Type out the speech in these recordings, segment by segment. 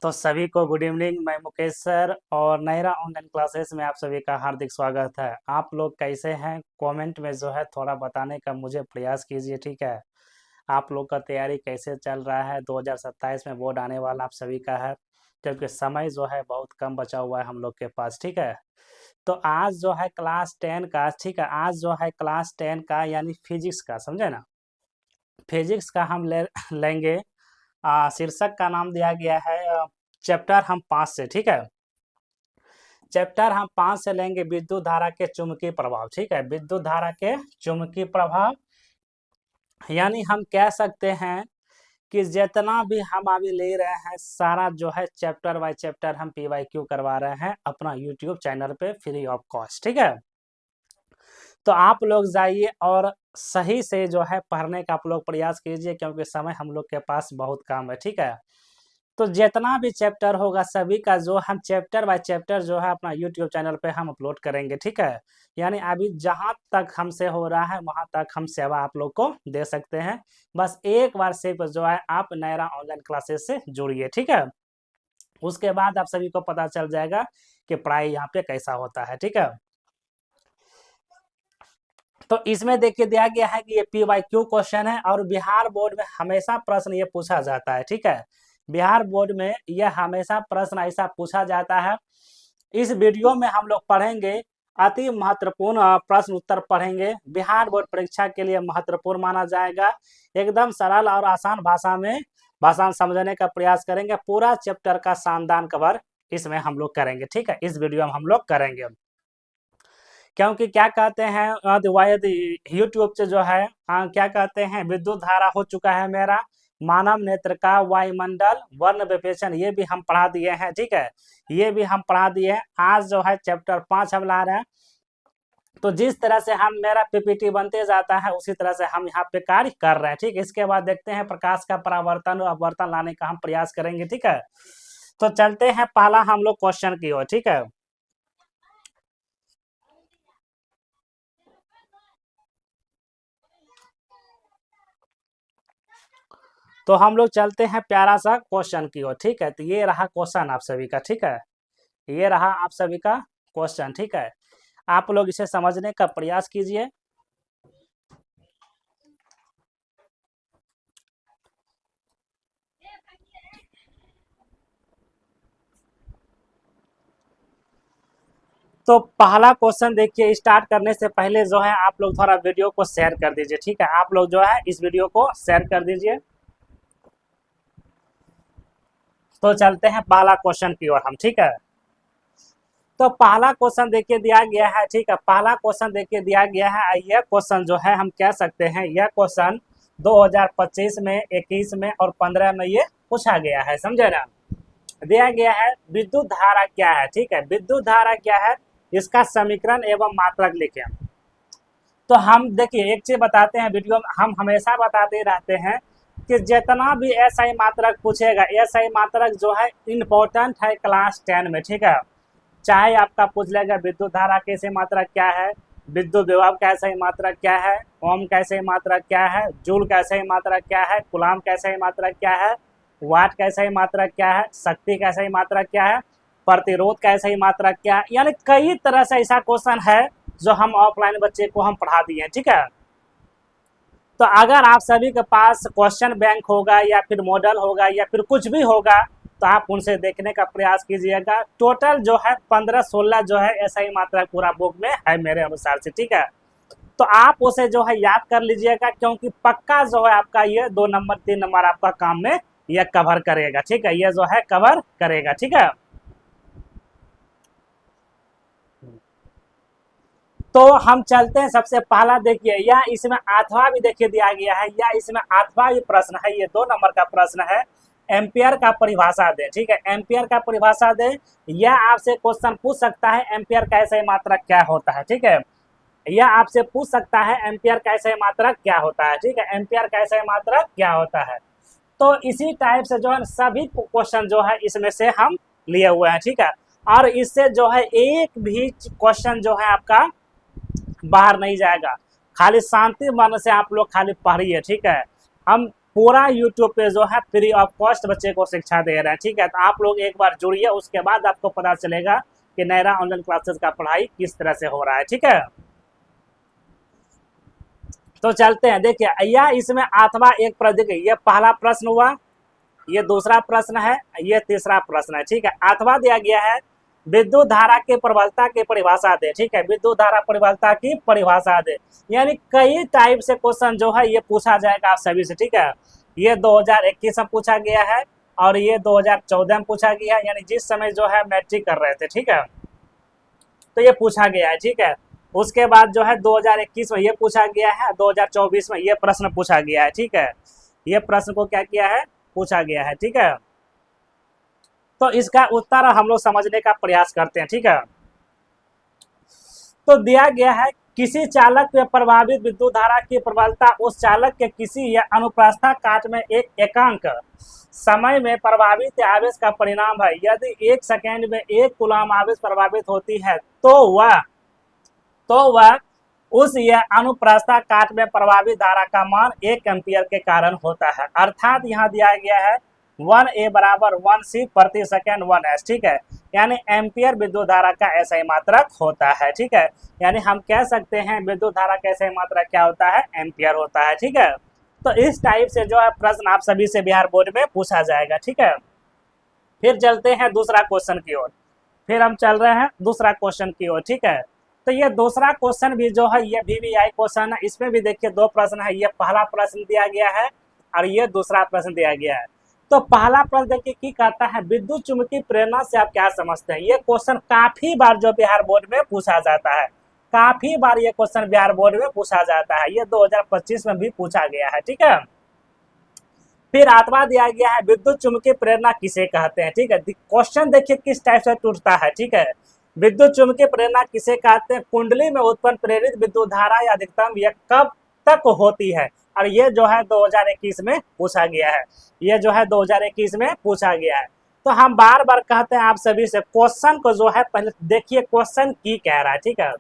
तो सभी को गुड इवनिंग। मैं मुकेश सर और नयरा ऑनलाइन क्लासेस में आप सभी का हार्दिक स्वागत है। आप लोग कैसे हैं कमेंट में जो है थोड़ा बताने का मुझे प्रयास कीजिए, ठीक है। आप लोग का तैयारी कैसे चल रहा है। 2027 में बोर्ड आने वाला आप सभी का है, क्योंकि समय जो है बहुत कम बचा हुआ है हम लोग के पास, ठीक है। तो आज जो है क्लास 10 का, ठीक है, आज जो है क्लास 10 का यानी फिजिक्स का, समझे ना। फिजिक्स का हम लेंगे। शीर्षक का नाम दिया गया है चैप्टर हम 5 से, ठीक है। चैप्टर हम 5 से लेंगे विद्युत धारा के चुंबकीय प्रभाव, ठीक है। विद्युत धारा के चुंबकीय प्रभाव यानी हम कह सकते हैं कि जितना भी हम अभी ले रहे हैं सारा जो है चैप्टर बाय चैप्टर हम PYQ करवा रहे हैं अपना यूट्यूब चैनल पे फ्री ऑफ कॉस्ट, ठीक है। तो आप लोग जाइए और सही से जो है पढ़ने का आप लोग प्रयास कीजिए, क्योंकि समय हम लोग के पास बहुत कम है, ठीक है। तो जितना भी चैप्टर होगा सभी का जो हम चैप्टर बाय चैप्टर जो है अपना यूट्यूब चैनल पे हम अपलोड करेंगे, ठीक है। यानी अभी जहां तक हमसे हो रहा है वहां तक हम सेवा आप लोग को दे सकते हैं। बस एक बार सिर्फ जो है आप नयरा ऑनलाइन क्लासेस से जुड़िए, ठीक है। उसके बाद आप सभी को पता चल जाएगा कि पढ़ाई यहाँ पे कैसा होता है, ठीक है। तो इसमें देखिए दिया गया है कि ये PYQ क्वेश्चन है और बिहार बोर्ड में हमेशा प्रश्न ये पूछा जाता है, ठीक है। बिहार बोर्ड में यह हमेशा प्रश्न ऐसा पूछा जाता है। इस वीडियो में हम लोग पढ़ेंगे अति महत्वपूर्ण प्रश्न उत्तर पढ़ेंगे। बिहार बोर्ड परीक्षा के लिए महत्वपूर्ण माना जाएगा। एकदम सरल और आसान भाषा में समझने का प्रयास करेंगे। पूरा चैप्टर का शानदार कवर इसमें हम लोग करेंगे, ठीक है। इस वीडियो में हम लोग करेंगे, क्योंकि क्या कहते हैं यूट्यूब से जो है क्या कहते हैं विद्युत धारा हो चुका है मेरा, मानव नेत्र का वायुमंडल वर्ण विपेचन, ये भी हम पढ़ा दिए हैं, ठीक है। ये भी हम पढ़ा दिए हैं। आज जो है चैप्टर 5 हम ला रहे हैं। तो जिस तरह से हम मेरा PPT बनते जाता है उसी तरह से हम यहाँ पे कार्य कर रहे हैं, ठीक है। इसके बाद देखते हैं प्रकाश का परावर्तन और अपवर्तन लाने का हम प्रयास करेंगे, ठीक है। तो चलते हैं पहला हम लोग क्वेश्चन की ओर, ठीक है। तो हम लोग चलते हैं प्यारा सा क्वेश्चन की ओर, ठीक है। तो ये रहा क्वेश्चन आप सभी का, ठीक है। ये रहा आप सभी का क्वेश्चन, ठीक है। आप लोग इसे समझने का प्रयास कीजिए। तो पहला क्वेश्चन देखिए, स्टार्ट करने से पहले जो है आप लोग थोड़ा वीडियो को शेयर कर दीजिए, ठीक है। आप लोग जो है इस वीडियो को शेयर कर दीजिए। तो चलते हैं पहला क्वेश्चन की ओर हम, ठीक है। तो पहला क्वेश्चन देखिए दिया गया है, ठीक है। पहला क्वेश्चन देखिए दिया गया है। यह क्वेश्चन जो है हम कह सकते हैं यह क्वेश्चन 2025 में, 21 में और 15 में ये पूछा गया है, समझे ना। दिया गया है विद्युत धारा क्या है, ठीक है। विद्युत धारा क्या है, इसका समीकरण एवं मात्रक लिखें। तो हम देखिए एक चीज बताते हैं, वीडियो में हम हमेशा बताते रहते हैं कि जितना भी SI मात्रक पूछेगा, SI मात्रक जो है इम्पोर्टेंट है क्लास 10 में, ठीक है। चाहे आपका पूछ लेगा विद्युत धारा के SI मात्रक क्या है, विद्युत विभव का SI मात्रक क्या है, ओम का SI मात्रक क्या है, जूल का SI मात्रक क्या है, कूलाम का SI मात्रक क्या है, वाट का SI मात्रक क्या है, शक्ति का SI मात्रक क्या है, प्रतिरोध का SI मात्रक क्या है। यानी कई तरह से ऐसा क्वेश्चन है जो हम ऑफलाइन बच्चे को हम पढ़ा दिए, ठीक है। तो अगर आप सभी के पास क्वेश्चन बैंक होगा या फिर मॉडल होगा या फिर कुछ भी होगा तो आप उनसे देखने का प्रयास कीजिएगा। टोटल जो है 15-16 जो है SI मात्रा पूरा बुक में है मेरे अनुसार से, ठीक है। तो आप उसे जो है याद कर लीजिएगा, क्योंकि पक्का जो है आपका ये 2 नंबर 3 नंबर आपका काम में ये कवर करेगा, ठीक है। ये जो है कवर करेगा, ठीक है। तो हम चलते हैं सबसे पहला देखिए, या इसमें आठवां भी देखिए दिया गया है, या इसमें आठवां भी प्रश्न है, ये 2 नंबर का प्रश्न है। एम्पियर का परिभाषा दे, ठीक है। एम्पियर का परिभाषा दे, यह आपसे क्वेश्चन पूछ सकता है एम्पियर का SI मात्रक क्या होता है, ठीक है। यह आपसे पूछ सकता है एम्पियर का SI मात्रक क्या होता है, ठीक है। एम्पियर का SI मात्रक क्या होता है। तो इसी टाइप से जो है सभी क्वेश्चन जो है इसमें से हम लिए हुए हैं, ठीक है। और इससे जो है एक भी क्वेश्चन जो है आपका बाहर नहीं जाएगा। खाली शांति मन से आप लोग खाली पढ़िए, ठीक है। हम पूरा यूट्यूब पे जो है फ्री ऑफ कॉस्ट बच्चे को शिक्षा दे रहे हैं, ठीक है। तो आप लोग एक बार जुड़िए, उसके बाद आपको पता चलेगा कि नयरा ऑनलाइन क्लासेस का पढ़ाई किस तरह से हो रहा है, ठीक है। तो चलते हैं, देखिए या इसमें अथवा एक देखिए, ये पहला प्रश्न हुआ, ये दूसरा प्रश्न है, ये तीसरा प्रश्न है, ठीक है। अथवा दिया गया है विद्युत धारा की प्रबलता की परिभाषा दे, ठीक है। विद्युत धारा प्रबलता की परिभाषा दे, यानी कई टाइप से क्वेश्चन जो है ये पूछा जाएगा आप सभी से, ठीक है। ये 2021 में पूछा गया है और ये 2014 में पूछा गया है, यानी जिस समय जो है मैट्रिक कर रहे थे, ठीक है, तो ये पूछा गया है, ठीक है। उसके बाद जो है 2021 में ये पूछा गया है, 2024 में ये प्रश्न पूछा गया है, ठीक है। ये प्रश्न को क्या किया है, पूछा गया है, ठीक है। तो इसका उत्तर हम लोग समझने का प्रयास करते हैं, ठीक है। तो दिया गया है किसी चालक में प्रभावित विद्युत धारा की प्रबलता उस चालक के किसी या अनुप्रस्था काट में एक एकांक समय में प्रभावित आवेश का परिणाम है। यदि 1 सेकेंड में 1 कूलम आवेश प्रभावित होती है तो वह उस या अनुप्रस्था काट में प्रभावित धारा का मान 1 एम्पियर के कारण होता है। अर्थात यहाँ दिया गया है 1A बराबर 1C प्रति सेकेंड 1S, ठीक है। यानी एम्पियर विद्युत धारा का SI मात्रक होता है, ठीक है। यानी हम कह सकते हैं विद्युत धारा का SI मात्रक क्या होता है, एम्पियर होता है, ठीक है। तो इस टाइप से जो है प्रश्न आप सभी से बिहार बोर्ड में पूछा जाएगा, ठीक है। फिर चलते हैं दूसरा क्वेश्चन की ओर, फिर हम चल रहे हैं दूसरा क्वेश्चन की ओर, ठीक है। तो ये दूसरा क्वेश्चन भी जो है ये VVI क्वेश्चन है, इसमें भी देखिए 2 प्रश्न है। ये पहला प्रश्न दिया गया है और ये दूसरा प्रश्न दिया गया है। तो पहला प्रश्न देखिए की कहता है विद्युत चुंबकीय प्रेरणा से आप क्या समझते हैं। ये क्वेश्चन काफी बार जो बिहार बोर्ड में पूछा जाता है, काफी बार ये क्वेश्चन बिहार बोर्ड में पूछा जाता है। ये 2025 में भी पूछा गया है, ठीक है। फिर अथवा दिया गया है विद्युत चुंबकीय प्रेरणा किसे कहते हैं, ठीक है। क्वेश्चन देखिए किस टाइप से टूटता है, ठीक है। विद्युत चुंबकीय प्रेरणा किसे कहते हैं, कुंडली में उत्पन्न प्रेरित विद्युत धारा या अधिकतम यह कब तक होती है। और ये जो है 2021 में पूछा गया है, ये जो है 2021 में पूछा गया है। तो हम बार बार कहते हैं आप सभी से क्वेश्चन को जो है पहले देखिए क्वेश्चन की कह रहा है, ठीक है।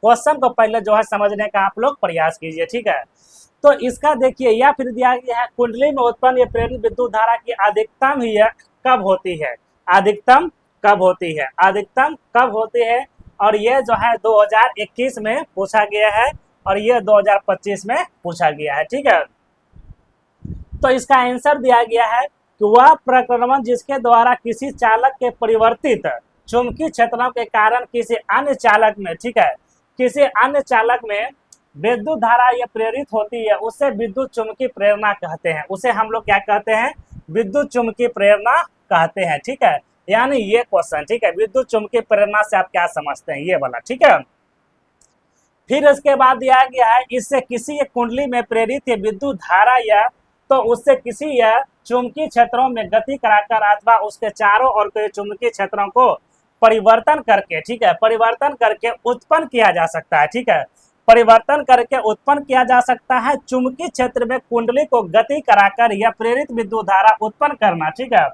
क्वेश्चन को पहले जो है समझने का आप लोग प्रयास कीजिए, ठीक है। तो इसका देखिए या फिर दिया गया है कुंडली में उत्पन्न प्रेरित विद्युत धारा की अधिकतम ही कब होती है, अधिकतम कब होती है, अधिकतम कब होती है। और ये जो है 2021 में पूछा गया है और ये 2025 में पूछा गया है, ठीक है। तो इसका आंसर दिया गया है कि वह प्रक्रमण जिसके द्वारा किसी चालक के परिवर्तित चुंबकीय क्षेत्रों के कारण किसी अन्य चालक में, ठीक है, किसी अन्य चालक में विद्युत धारा यह प्रेरित होती है, उसे विद्युत चुंबकीय प्रेरणा कहते हैं। उसे हम लोग क्या कहते हैं, विद्युत चुंबकीय प्रेरणा कहते हैं, ठीक है। यानी ये क्वेश्चन, ठीक है, विद्युत चुंबकीय प्रेरणा से आप क्या समझते हैं, ये वाला, ठीक है। फिर इसके बाद दिया गया है इससे किसी कुंडली में प्रेरित विद्युत धारा या तो उससे किसी या चुंबकीय क्षेत्रों में गति कराकर अथवा उसके चारों ओर के चुंबकीय क्षेत्रों को परिवर्तन करके, ठीक है, परिवर्तन करके उत्पन्न किया जा सकता है, ठीक है। परिवर्तन करके उत्पन्न किया जा सकता है। चुंबकीय क्षेत्र में कुंडली को गति कराकर या प्रेरित विद्युत धारा उत्पन्न करना, ठीक है,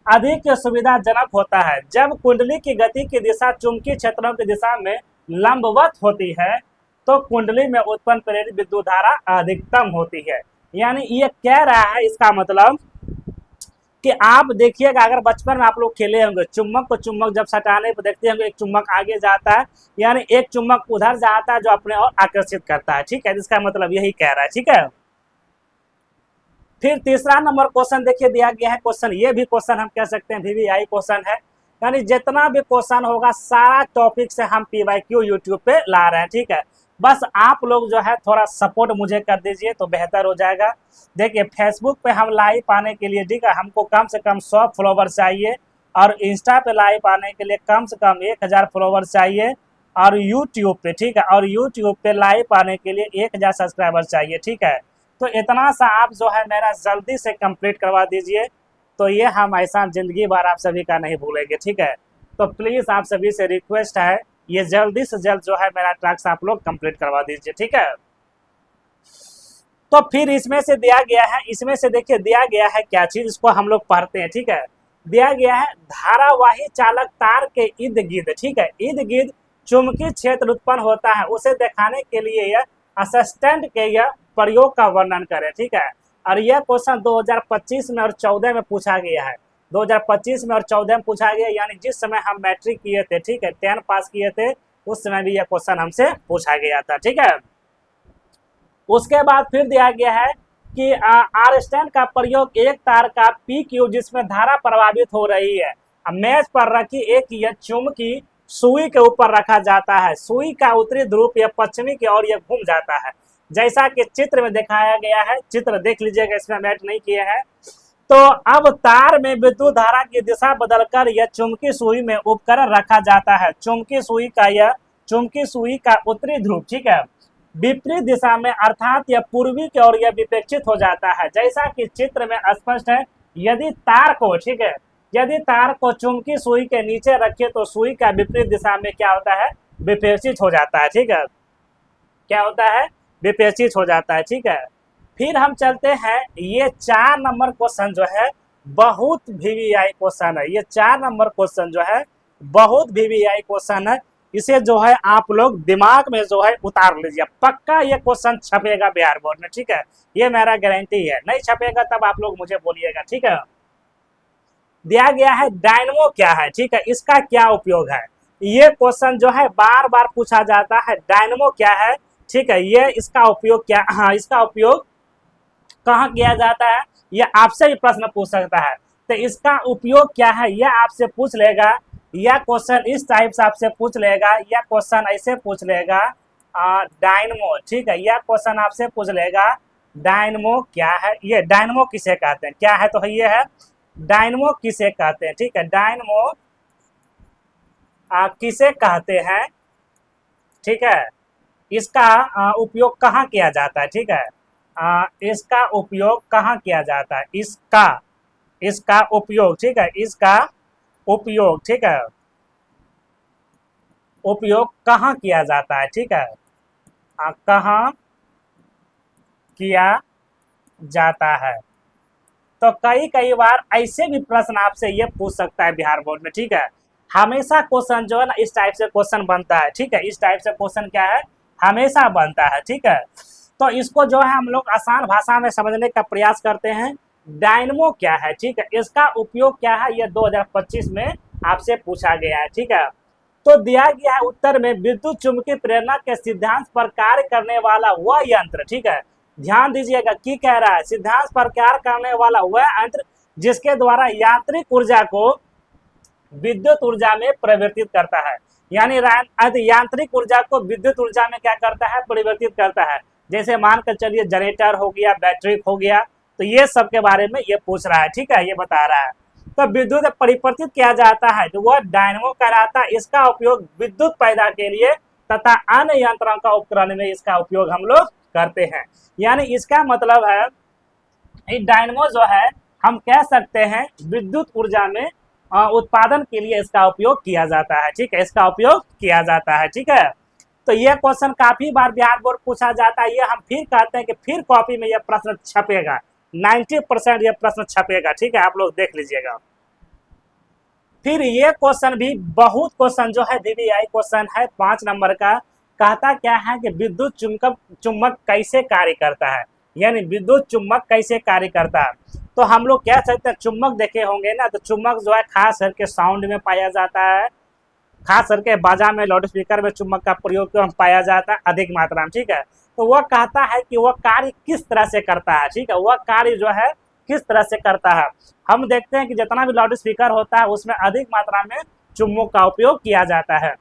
अधिक सुविधाजनक होता है जब कुंडली की गति की दिशा चुंबकीय क्षेत्रों की दिशा में लंबवत होती है, तो कुंडली में उत्पन्न प्रेरित विद्युत धारा अधिकतम होती है। यानी ये कह रहा है, इसका मतलब कि आप देखिएगा अगर बचपन में आप लोग खेले होंगे, चुम्बक को चुम्बक जब सटाने पर देखते होंगे एक चुम्बक आगे जाता है, यानी एक चुम्बक उधर जाता है जो अपने और आकर्षित करता है, ठीक है। इसका मतलब यही कह रहा है, ठीक है। फिर तीसरा नंबर क्वेश्चन देखिए दिया गया है क्वेश्चन, ये भी क्वेश्चन हम कह सकते हैं VVI क्वेश्चन है। यानी जितना भी क्वेश्चन होगा सारा टॉपिक से हम PYQ यूट्यूब पे ला रहे हैं, ठीक है। बस आप लोग जो है थोड़ा सपोर्ट मुझे कर दीजिए तो बेहतर हो जाएगा। देखिए फेसबुक पे हम लाइव आने के लिए, ठीक है, हमको कम से कम 100 फॉलोवर चाहिए और इंस्टा पे लाइव आने के लिए कम से कम 1000 फॉलोवर चाहिए और यूट्यूब पे, ठीक है, और यूट्यूब पे लाइव आने के लिए 1000 सब्सक्राइबर चाहिए, ठीक है। तो इतना सा आप जो है मेरा जल्दी से कंप्लीट करवा दीजिए, तो ये हम ऐसा जिंदगी भर आप सभी का नहीं भूलेंगे, ठीक है। तो प्लीज़ आप सभी से रिक्वेस्ट है ये जल्दी से जल्द जो है मेरा टास्क आप लोग कंप्लीट करवा दीजिए, ठीक है। तो फिर इसमें से दिया गया है, इसमें से देखिए दिया गया है क्या चीज, इसको हम लोग पढ़ते हैं, ठीक है। दिया गया है धारावाही चालक तार के इर्द गिर्द, ठीक है, इर्द गिर्द चुंबकीय क्षेत्र उत्पन्न होता है, उसे दिखाने के लिए यह असिस्टेंट के यह प्रयोग का वर्णन करें, ठीक है। और यह क्वेश्चन 2025 में और 14 में पूछा गया है। 2025 में और 14 में पूछा गया, यानी जिस समय हम मैट्रिक किए थे, ठीक है, 10 पास किए थे, उस समय भी यह क्वेश्चन हमसे पूछा गया था, ठीक है। उसके बाद फिर दिया गया है कि आर स्टैंड का प्रयोग एक तार का पी क्यू जिसमें धारा प्रभावित हो रही है, मेज पर रखी एक यह चुंबकी सुई के ऊपर रखा जाता है। सुई का उत्तरी ध्रुव यह पश्चिमी की ओर यह घूम जाता है, जैसा कि चित्र में दिखाया गया है। चित्र देख लीजिएगा, इसमें मैच नहीं किए हैं। तो अब तार में विद्युत धारा की दिशा बदलकर यह चुंबकीय सुई में उपकरण रखा जाता है। चुंबकीय सुई का उत्तरी ध्रुव, ठीक है, विपरीत दिशा में अर्थात यह पूर्वी की ओर यह विपेक्षित हो जाता है, जैसा कि चित्र में स्पष्ट है। यदि तार को, ठीक है, यदि तार को चुंबकीय सुई के नीचे रखे तो सुई का विपरीत दिशा में क्या होता है, विपेक्षित हो जाता है, ठीक है, क्या होता है, विपेक्षित हो जाता है, ठीक है। फिर हम चलते हैं, ये 4 नंबर क्वेश्चन जो है बहुत वीवीआई क्वेश्चन है। ये 4 नंबर क्वेश्चन जो है बहुत वीवीआई क्वेश्चन है। इसे जो है आप लोग दिमाग में जो है उतार लीजिए, पक्का ये क्वेश्चन छपेगा बिहार बोर्ड में, ठीक है, ये मेरा गारंटी है। नहीं छपेगा तब आप लोग मुझे बोलिएगा, ठीक है। दिया गया है डायनमो क्या है, ठीक है, इसका क्या उपयोग है। ये क्वेश्चन जो है बार बार पूछा जाता है, डायनमो क्या है, ठीक है, ये इसका उपयोग क्या, हाँ, इसका उपयोग कहाँ किया जाता है, ये आपसे भी प्रश्न पूछ सकता है। तो इसका उपयोग क्या है, यह आपसे पूछ लेगा। यह क्वेश्चन इस टाइप से आपसे पूछ लेगा, यह क्वेश्चन ऐसे पूछ लेगा, डायनमो, ठीक है, यह क्वेश्चन आपसे पूछ लेगा डायनमो क्या है। ये डायनमो किसे कहते हैं, क्या है, तो ये है डायनमो किसे कहते हैं, ठीक है, डायनमो किसे कहते हैं, ठीक है, इसका उपयोग कहाँ किया जाता है, ठीक है, इसका उपयोग कहाँ किया जाता है, इसका उपयोग, ठीक है, इसका उपयोग, ठीक है, उपयोग कहाँ किया जाता है, ठीक है, कहाँ किया जाता है। तो कई बार ऐसे भी प्रश्न आपसे ये पूछ सकता है बिहार बोर्ड में, ठीक है। हमेशा क्वेश्चन जो है ना इस टाइप से क्वेश्चन बनता है, ठीक है, इस टाइप से क्वेश्चन क्या है, हमेशा बनता है, ठीक है। तो इसको जो है हम लोग आसान भाषा में समझने का प्रयास करते हैं। डायनमो क्या है, ठीक है, इसका उपयोग क्या है, यह 2025 में आपसे पूछा गया है, ठीक है। तो दिया गया है उत्तर में विद्युत चुंबकीय प्रेरणा के सिद्धांत पर कार्य करने वाला वह यंत्र, ठीक है, ध्यान दीजिएगा की कह रहा है, सिद्धांत पर कार्य करने वाला वह यंत्र जिसके द्वारा यांत्रिक ऊर्जा को विद्युत ऊर्जा में परिवर्तित करता है। यानी यांत्रिक ऊर्जा को विद्युत ऊर्जा में क्या करता है, परिवर्तित करता है। जैसे मानकर चलिए जनरेटर हो गया, बैटरी हो गया, तो ये सब के बारे में ये पूछ रहा है, ठीक है, ये बता रहा है। तो विद्युत परिवर्तित किया जाता है, तो वह डायनमो कहलाता है। इसका उपयोग विद्युत पैदा के लिए तथा अन्य यंत्रों का उपकरण में इसका उपयोग हम लोग करते हैं। यानी इसका मतलब है डायनमो जो है हम कह सकते हैं विद्युत ऊर्जा में उत्पादन के लिए इसका उपयोग किया जाता है, ठीक है, इसका उपयोग किया जाता है, ठीक है। तो यह क्वेश्चन काफी बार बिहार बोर्ड पूछा जाता है। ये हम फिर कहते हैं कि फिर कॉपी में यह प्रश्न छपेगा, 90% यह प्रश्न छपेगा, ठीक है, आप लोग देख लीजिएगा। फिर ये क्वेश्चन भी बहुत क्वेश्चन जो है वीवीआई क्वेश्चन है, 5 नंबर का। कहता क्या है कि विद्युत चुंबक कैसे कार्य करता है, यानी विद्युत चुंबक कैसे कार्य करता है। तो हम लोग कह सकते हैं, चुंबक देखे होंगे ना, तो चुंबक जो है खास करके साउंड में पाया जाता है, खास करके बाजा में, लाउड स्पीकर में चुंबक का प्रयोग पाया जाता है अधिक मात्रा में, ठीक है। तो वह कहता है कि वह कार्य किस तरह से करता है, ठीक है, वह कार्य जो है किस तरह से करता है। हम देखते हैं कि जितना भी लाउड स्पीकर होता है उसमें अधिक मात्रा में चुंबक का उपयोग किया जाता है।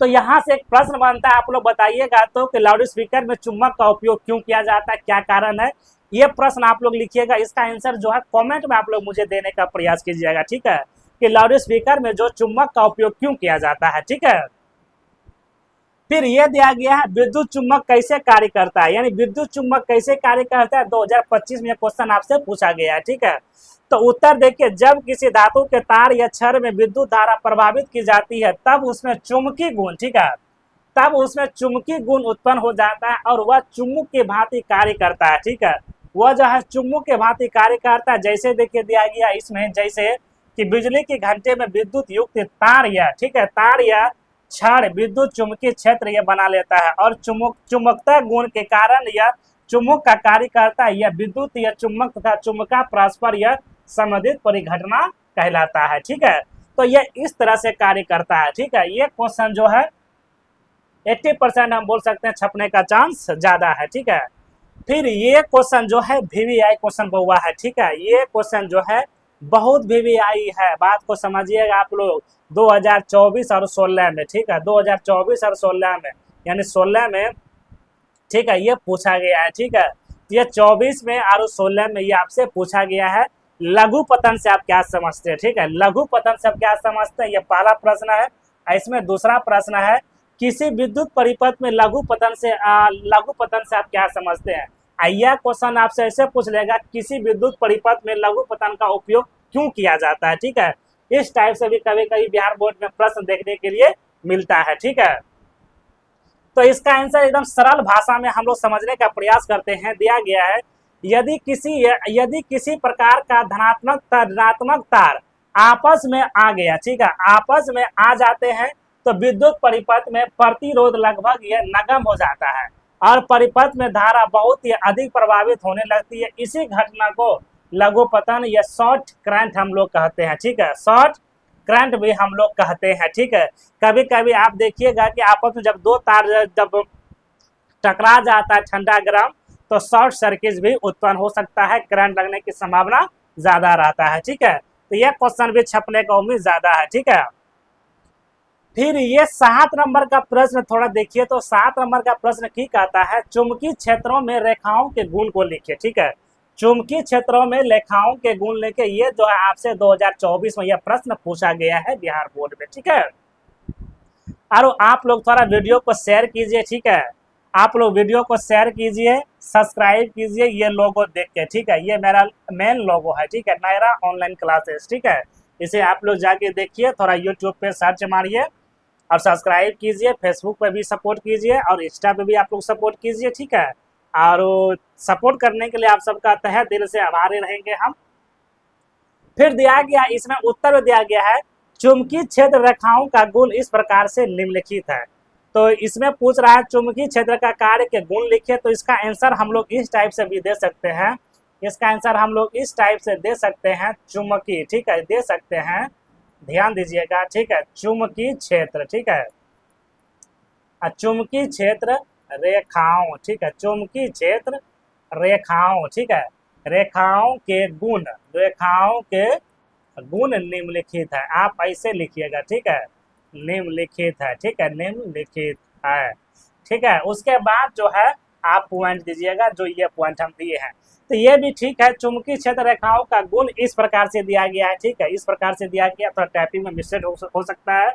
तो यहाँ से एक प्रश्न बनता है, आप लोग बताइएगा तो कि लाउड स्पीकर में चुंबक का उपयोग क्यों किया जाता है, क्या कारण है। ये प्रश्न आप लोग लिखिएगा, इसका आंसर जो है कमेंट में आप लोग मुझे देने का प्रयास कीजिएगा, ठीक है, कि लाउड स्पीकर में जो चुंबक का उपयोग क्यों किया जाता है, ठीक है। फिर यह दिया गया है विद्युत चुंबक कैसे कार्य करता है, यानी विद्युत चुंबक कैसे कार्य करता है, 2025 में क्वेश्चन आपसे पूछा गया है, ठीक है। तो उत्तर देखिए, जब किसी धातु के तार या छड़ में विद्युत धारा प्रभावित की जाती है तब उसमें चुंबकीय गुण, ठीक है, तब उसमें चुंबकीय गुण उत्पन्न हो जाता है और वह चुंबक के भांति कार्य करता है, ठीक है, वह जो है चुंबक के भांति कार्य करता है। जैसे देखिए दिया गया इसमें, जैसे कि बिजली के घंटे में विद्युत युक्त तार या, ठीक है, तार या छड़ विद्युत चुंबकीय क्षेत्र यह बना लेता है और चुंबकता गुण के कारण यह चुम्बक का कार्य करता है, यह विद्युत या चुम्बक तथा चुम्बका परस्पर यह संबंधित परिघटना कहलाता है। ठीक है, तो यह इस तरह से कार्य करता है। ठीक है, ये क्वेश्चन जो है 80% हम बोल सकते हैं छपने का चांस ज्यादा है। ठीक है, फिर ये क्वेश्चन जो है वीवीआई क्वेश्चन हुआ है। ठीक है, ये क्वेश्चन जो है बहुत वीवीआई है, बात को समझिएगा आप लोग। 2024 और 16 में, ठीक है, 2024 और 16 में, यानी 16 में, ठीक है, ये पूछा गया है। ठीक है, ये 24 में और 16 में ये आपसे पूछा गया है। लघु पतन से आप क्या समझते हैं? ठीक है, लघु पतन से आप क्या समझते हैं, ये पहला प्रश्न है। इसमें दूसरा प्रश्न है, किसी विद्युत परिपथ में लघु पतन से आप क्या समझते हैं? यह क्वेश्चन आपसे ऐसे पूछ लेगा, किसी विद्युत परिपथ में लघु पतन का उपयोग क्यों किया जाता है? ठीक है, इस टाइप से भी कभी कभी बिहार बोर्ड में प्रश्न देखने के लिए मिलता है। ठीक है, तो इसका आंसर एकदम सरल भाषा में हम लोग समझने का प्रयास करते हैं। दिया गया है, यदि किसी प्रकार का ऋणात्मक तार आपस में आ गया, ठीक है, आपस में आ जाते हैं, तो विद्युत परिपथ में प्रतिरोध लगभग यह नगण्य हो जाता है और परिपथ में धारा बहुत ही अधिक प्रभावित होने लगती है। इसी घटना को लघु पतन या शॉर्ट करंट हम लोग कहते हैं। ठीक है, शॉर्ट करंट भी हम लोग कहते हैं। ठीक है, कभी कभी आप देखिएगा कि आपस में जब दो तार जब टकरा जाता है ठंडा गर्म, तो शॉर्ट सर्किट भी उत्पन्न हो सकता है, करंट लगने की संभावना ज्यादा रहता है। ठीक है, तो यह क्वेश्चन भी छपने का उम्मीद ज्यादा है। ठीक है, फिर ये 7 नंबर का प्रश्न थोड़ा देखिए, तो 7 नंबर का प्रश्न की कहता है, चुंबकीय क्षेत्रों में रेखाओं के गुण को लिखिए। ठीक है, चुंबकीय क्षेत्रों में रेखाओं के गुण लेके, ये जो है आपसे 2024 में यह प्रश्न पूछा गया है बिहार बोर्ड में। ठीक है, और आप लोग थोड़ा वीडियो को शेयर कीजिए। ठीक है, आप लोग वीडियो को शेयर कीजिए, सब्सक्राइब कीजिए ये लोगो देख के। ठीक है, ये मेरा मेन लोगो है। ठीक है, नायरा ऑनलाइन क्लासेस। ठीक है, इसे आप लोग जाके देखिए, थोड़ा यूट्यूब पे सर्च मारिए और सब्सक्राइब कीजिए, फेसबुक पे भी सपोर्ट कीजिए और इंस्टा पे भी आप लोग सपोर्ट कीजिए। ठीक है, और सपोर्ट करने के लिए आप सबका तहे दिल से आभारी रहेंगे हम। फिर दिया गया, इसमें उत्तर में दिया गया है, चुंबकीय क्षेत्र रेखाओं का गुण इस प्रकार से निम्नलिखित है। तो इसमें पूछ रहा है चुंबकीय क्षेत्र का कार्य के गुण लिखिए, तो इसका आंसर हम लोग इस टाइप से भी दे सकते हैं। इसका आंसर हम लोग इस टाइप से दे सकते हैं, चुंबकीय, ठीक है, दे सकते हैं, ध्यान दीजिएगा। ठीक है, चुंबकीय क्षेत्र, ठीक है, चुंबकीय क्षेत्र रेखाओं, ठीक है, चुंबकीय क्षेत्र रेखाओं, ठीक है, रेखाओं के गुण निम्नलिखित है। आप ऐसे लिखिएगा। ठीक है, निम्नलिखित है। ठीक है, निम्नलिखित है। ठीक है, उसके बाद जो है आप पॉइंट दीजिएगा, जो ये पॉइंट हम दिए हैं। तो ये भी ठीक है, चुंबकीय क्षेत्र रेखाओं का गुण इस प्रकार से दिया गया है। ठीक है, इस प्रकार से दिया गया, थोड़ा टाइपिंग में मिस्टेक हो सकता है।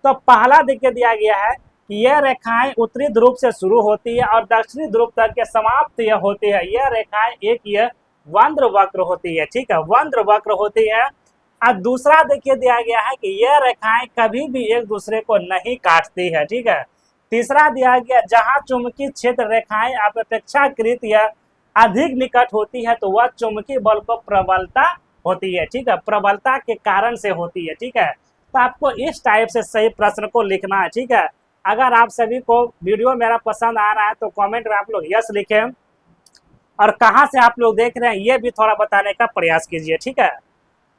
तो पहला देखिए दिया गया है कि यह रेखाएं उत्तरी ध्रुव से शुरू होती है और दक्षिणी ध्रुव तक के समाप्त होती है। यह रेखाएं एक यह वंद्र वक्र होती है। ठीक है, वंद्र वक्र होती है। और दूसरा देखिए दिया गया है कि यह रेखाएं कभी भी एक दूसरे को नहीं काटती है। ठीक है, तीसरा दिया गया, जहां चुंबकीय क्षेत्र रेखाएं अपेक्षाकृत या अधिक निकट होती है, तो वह चुंबकीय बल को प्रबलता होती है। ठीक है, प्रबलता के कारण से होती है। ठीक है, तो आपको इस टाइप से सही प्रश्न को लिखना है। ठीक है, अगर आप सभी को वीडियो मेरा पसंद आ रहा है तो कमेंट में आप लोग यस लिखें, और कहां से आप लोग देख रहे हैं ये भी थोड़ा बताने का प्रयास कीजिए। ठीक है,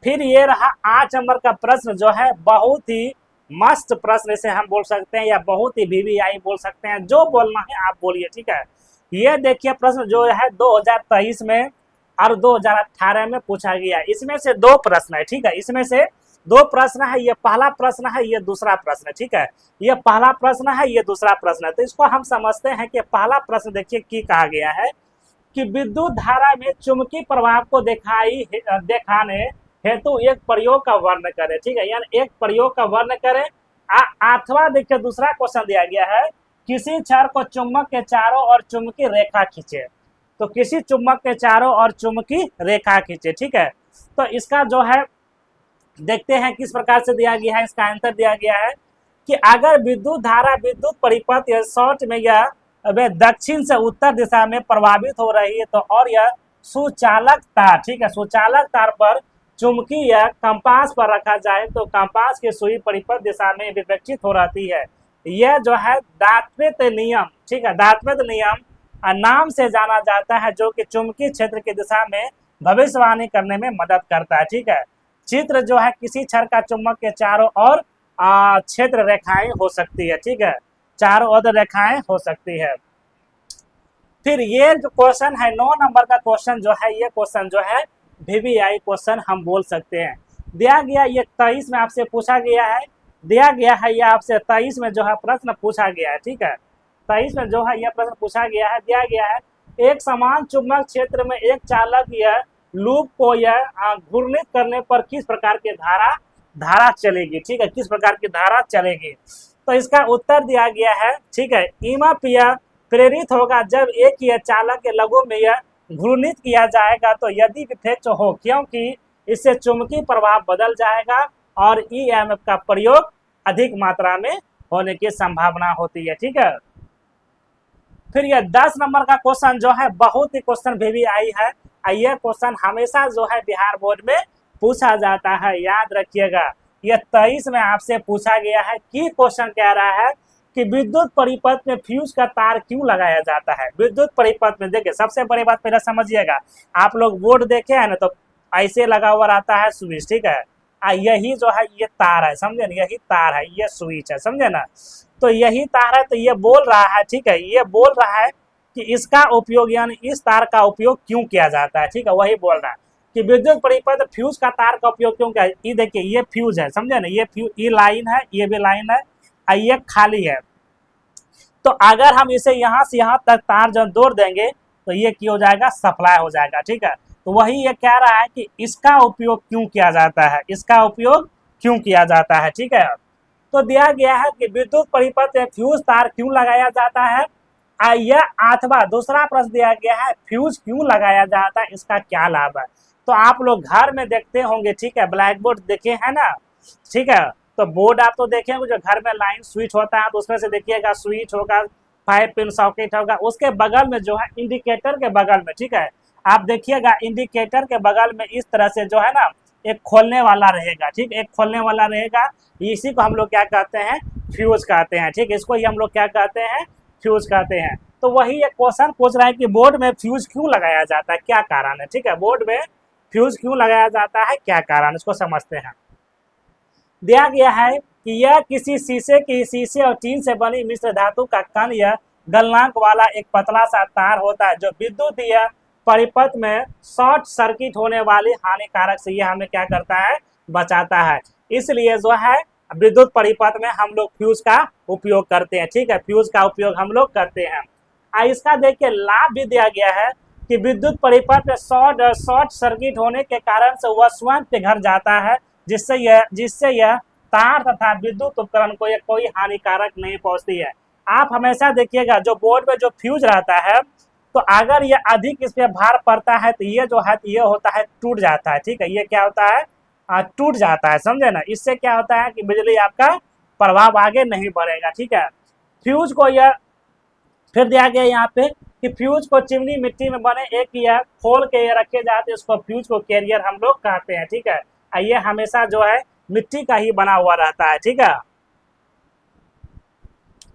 फिर ये रहा 8 नंबर का प्रश्न, जो है बहुत ही मस्त प्रश्न इसे हम बोल सकते हैं, या बहुत ही वीवीआई बोल सकते हैं, जो बोलना है आप बोलिए। ठीक है, ये देखिए प्रश्न जो है 2023 में और 2018 में पूछा गया। इसमें से 2 प्रश्न है। ठीक है, इसमें से 2 प्रश्न है, ये पहला प्रश्न है, ये दूसरा प्रश्न है। ठीक है, ये पहला प्रश्न है, ये दूसरा प्रश्न है। तो इसको हम समझते हैं कि पहला प्रश्न देखिए की कहा गया है कि विद्युत धारा में चुंबकीय प्रभाव को दिखाने हेतु एक प्रयोग का वर्णन करें। ठीक है, यानी एक प्रयोग का वर्णन करें। अथवा देखिए दूसरा क्वेश्चन दिया गया है, किसी क्षण को चुंबक के चारों ओर चुंबकीय रेखा खींचे। तो किसी चुंबक के चारों ओर चुंबकीय रेखा खींचे। ठीक है, तो इसका जो है देखते हैं किस प्रकार से दिया गया है। इसका आंसर दिया गया है कि अगर विद्युत धारा विद्युत परिपथ या शॉर्ट में या दक्षिण से उत्तर दिशा में प्रभावित हो रही है, तो और यह सुचालक तार, ठीक है, सुचालक तार पर चुंबकीय या कंपास पर रखा जाए, तो कंपास की सुई परिपथ दिशा में विवेचित हो रहती है। यह जो है दात्विक नियम, ठीक है, दात्विक नियम नाम से जाना जाता है, जो कि चुंबकीय क्षेत्र की दिशा में भविष्यवाणी करने में मदद करता है। ठीक है, चित्र जो है किसी क्षण का चुंबक के चारों ओर क्षेत्र रेखाएं हो सकती है। ठीक है, चारों ओर रेखाएं हो सकती है। फिर ये जो क्वेश्चन है 9 नंबर का क्वेश्चन जो है, ये क्वेश्चन जो है VVI क्वेश्चन हम बोल सकते हैं। दिया गया ये 23 में आपसे पूछा गया है, दिया गया है ये आपसे 23 में जो है प्रश्न पूछा गया है। ठीक है, 23 में जो है यह प्रश्न पूछा गया है, दिया गया है एक समान चुंबक क्षेत्र में एक चालक यह लूप को यह घूर्णित करने पर किस प्रकार की धारा चलेगी। ठीक है, किस प्रकार की धारा चलेगी। तो इसका उत्तर दिया गया है। ठीक है, ईएमएफ यह प्रेरित होगा जब एक यह चालक के लघु में यह घूर्णित किया जाएगा, तो यदि विक्षेप हो, क्योंकि इससे चुंबकीय प्रभाव बदल जाएगा और ईएमएफ का प्रयोग अधिक मात्रा में होने की संभावना होती है। ठीक है, फिर यह 10 नंबर का क्वेश्चन जो है बहुत ही क्वेश्चन VVI है। यह क्वेश्चन हमेशा जो है बिहार बोर्ड में पूछा जाता है, याद रखिएगा। यह 23 में आपसे पूछा गया है कि क्वेश्चन कह रहा है कि विद्युत परिपथ में फ्यूज का तार क्यों लगाया जाता है। विद्युत परिपथ में देखिए, सबसे बड़ी बात पहले समझिएगा, आप लोग बोर्ड देखे हैं ना, तो ऐसे लगा हुआ रहता है स्विच। ठीक है, यही जो है ये तार है, समझे ना, यही तार है, ये स्विच है, समझे ना। तो यही तार है, तो ये बोल रहा है, ठीक है, ये बोल रहा है कि इसका उपयोग यानी इस तार का उपयोग क्यों किया जाता है। ठीक है, वही बोल रहा है कि विद्युत परिपथ फ्यूज का तार का उपयोग क्यों किया। ये देखिए, ये फ्यूज है, समझे ना, ये फ्यूज, ये लाइन है, ये भी लाइन है, ये खाली है। तो अगर हम इसे यहाँ से यहाँ तक तार जो जोड़ देंगे तो ये क्या हो जाएगा, सप्लाई हो जाएगा। ठीक है, तो वही ये कह रहा है कि इसका उपयोग क्यों किया जाता है, इसका उपयोग क्यों किया जाता है। ठीक है, तो दिया गया है कि विद्युत परिपथ में फ्यूज तार क्यों लगाया जाता है। यह अथवा दूसरा प्रश्न दिया गया है फ्यूज क्यों लगाया जाता है, इसका क्या लाभ है। तो आप लोग घर में देखते होंगे, ठीक है, ब्लैक बोर्ड देखे है ना। ठीक है, तो बोर्ड आप तो देखेंगे, जो घर में लाइन स्विच होता है तो उसमें से देखिएगा स्विच होगा, 5 पिन सॉकेट होगा, उसके बगल में जो है इंडिकेटर के बगल में, ठीक है, आप देखिएगा इंडिकेटर के बगल में इस तरह से जो है ना एक खोलने वाला रहेगा। ठीक, एक खोलने वाला रहेगा, इसी को हम लोग क्या कहते हैं, फ्यूज कहते हैं। ठीक, इसको ही हम लोग क्या कहते हैं, फ्यूज कहते हैं। तो वही एक क्वेश्चन पूछ रहा है कि बोर्ड में फ्यूज क्यों लगाया जाता है, क्या कारण है। ठीक है, बोर्ड में फ्यूज क्यों लगाया जाता है, क्या कारण, इसको समझते हैं। दिया गया है कि यह किसी शीशे और टीन से बनी मिश्र धातु का कण या गलनांक वाला एक पतला सा तार होता है, जो विद्युत या परिपथ में शॉर्ट सर्किट होने वाली हानिकारक से यह हमें क्या करता है, बचाता है। इसलिए जो है विद्युत परिपथ में हम लोग फ्यूज का उपयोग करते हैं। ठीक है, फ्यूज का उपयोग हम लोग करते हैं। इसका देखिए लाभ भी दिया गया है कि विद्युत परिपथ में शॉर्ट सर्किट होने के कारण से वह स्वयं पिघल जाता है, जिससे यह तार तथा विद्युत उपकरण को यह कोई हानिकारक नहीं पहुंचती है। आप हमेशा देखिएगा जो बोर्ड में जो फ्यूज रहता है, तो अगर ये अधिक इस पे भार पड़ता है तो ये जो है ये होता है टूट जाता है। ठीक है, ये क्या होता है, टूट जाता है, समझे ना। इससे क्या होता है कि बिजली आपका प्रभाव आगे नहीं बढ़ेगा। ठीक है, फ्यूज को यह फिर दिया गया यहाँ पे कि फ्यूज को चिमनी मिट्टी में बने एक या खोल के ये रखे जाते हैं, उसको फ्यूज को कैरियर हम लोग कहते हैं। ठीक है, ये हमेशा जो है मिट्टी का ही बना हुआ रहता है। ठीक है,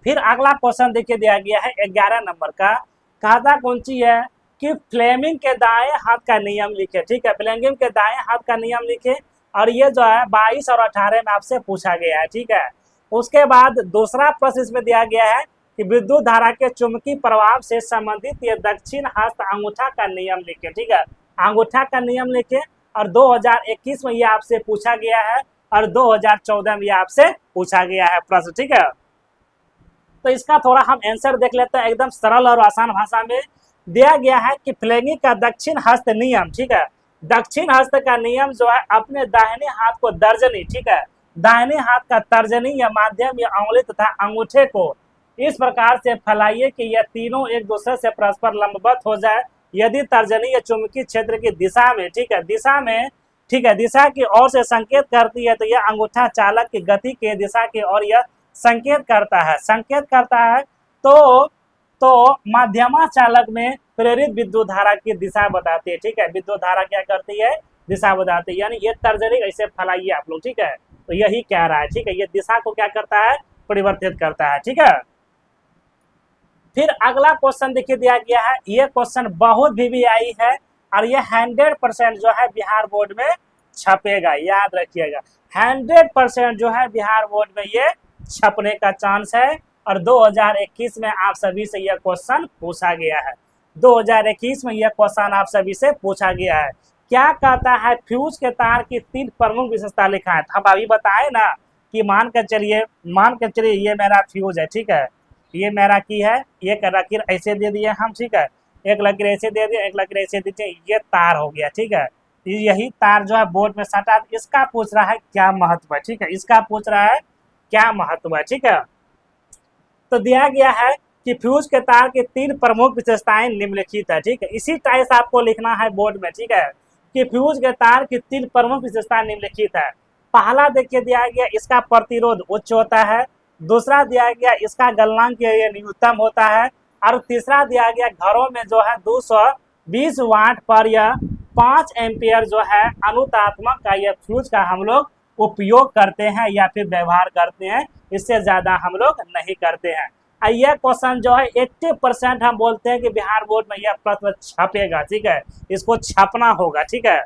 फिर अगला क्वेश्चन देखिए दिया गया है 11 नंबर का, कहा कौन सी है कि फ्लेमिंग के दाएं हाथ का नियम लिखे। ठीक है, फ्लेमिंग के दाएं हाथ का नियम लिखे, और ये जो है 22 और 18 में आपसे पूछा गया है। ठीक है, उसके बाद दूसरा प्रश्न इसमें दिया गया है कि विद्युत धारा के चुंबकीय प्रभाव से संबंधित ये दक्षिण हस्त अंगूठा का नियम लिखे। ठीक है, अंगूठा का नियम लिखे, और 2021 में ये आपसे पूछा गया है और 2014 में ये आपसे पूछा गया है प्रश्न। ठीक है, तो इसका थोड़ा हम आंसर देख लेते हैं, एकदम सरल और आसान भाषा में दिया गया है कि फ्लेमिंग का दक्षिण हस्त नियम। ठीक है, दक्षिण हस्त का नियम जो है अपने दाहिने हाथ को दर्जनी, ठीक है, दाहिने हाथ का तर्जनी या माध्यम या उंगली तथा अंगूठे को इस प्रकार से फैलाइए कि यह तीनों एक दूसरे से परस्पर लंबवत हो जाए। यदि तर्जनी या चुंबकीय क्षेत्र की दिशा में, ठीक है, दिशा में, ठीक है, दिशा की ओर से संकेत करती है, तो यह अंगूठा चालक की गति के दिशा की ओर यह संकेत करता है। तो माध्यमा चालक में प्रेरित विद्युत धारा की दिशा बताती है। ठीक है, विद्युत धारा क्या करती है, दिशा बताती है, यानी ये तर्जनी ऐसे फैलाइए आप लोग। ठीक है, तो यही कह रहा है। ठीक है, ये दिशा को क्या करता है, परिवर्तित करता है। ठीक है, फिर अगला क्वेश्चन देखिए दिया गया है, ये क्वेश्चन बहुत वीवीआई है और ये 100% जो है बिहार बोर्ड में छपेगा, याद रखिएगा 100% जो है बिहार बोर्ड में ये छपने का चांस है। और 2021 में आप सभी से यह क्वेश्चन पूछा गया है, 2021 में यह क्वेश्चन आप सभी से पूछा गया है। क्या कहता है, फ्यूज के तार की 3 प्रमुख विशेषता लिखा है। हम अभी बताए ना कि मान कर चलिए ये मेरा फ्यूज है, ठीक है, ये मेरा की है, एक लकीर ऐसे दे दिए हम, ठीक है, एक लकीर ऐसे दे दिए, एक लकीर ऐसे दीजिए, ये तार हो गया, ठीक है। यही तार जो है बोर्ड में सटा, इसका पूछ रहा है क्या महत्व है, ठीक है, इसका पूछ रहा है क्या महत्व है, ठीक है। तो दिया गया है कि फ्यूज के तार की 3 प्रमुख विशेषताएं निम्नलिखित है, ठीक है, इसी टाइप से आपको लिखना है बोर्ड में, ठीक है, कि फ्यूज के तार की 3 प्रमुख विशेषताएं निम्नलिखित है। पहला देखिए दिया गया, इसका प्रतिरोध उच्च होता है। दूसरा दिया गया, इसका गलनांक न्यूनतम होता है। और तीसरा दिया गया, घरों में जो है 220 वाट पर यह 5 एम्पियर जो है अनुतात्मक का यह फ्यूज का हम लोग उपयोग करते हैं या फिर व्यवहार करते हैं, इससे ज्यादा हम लोग नहीं करते हैं। यह क्वेश्चन जो है 80% हम बोलते हैं कि बिहार बोर्ड में यह प्रश्न छपेगा, ठीक है, इसको छपना होगा, ठीक है।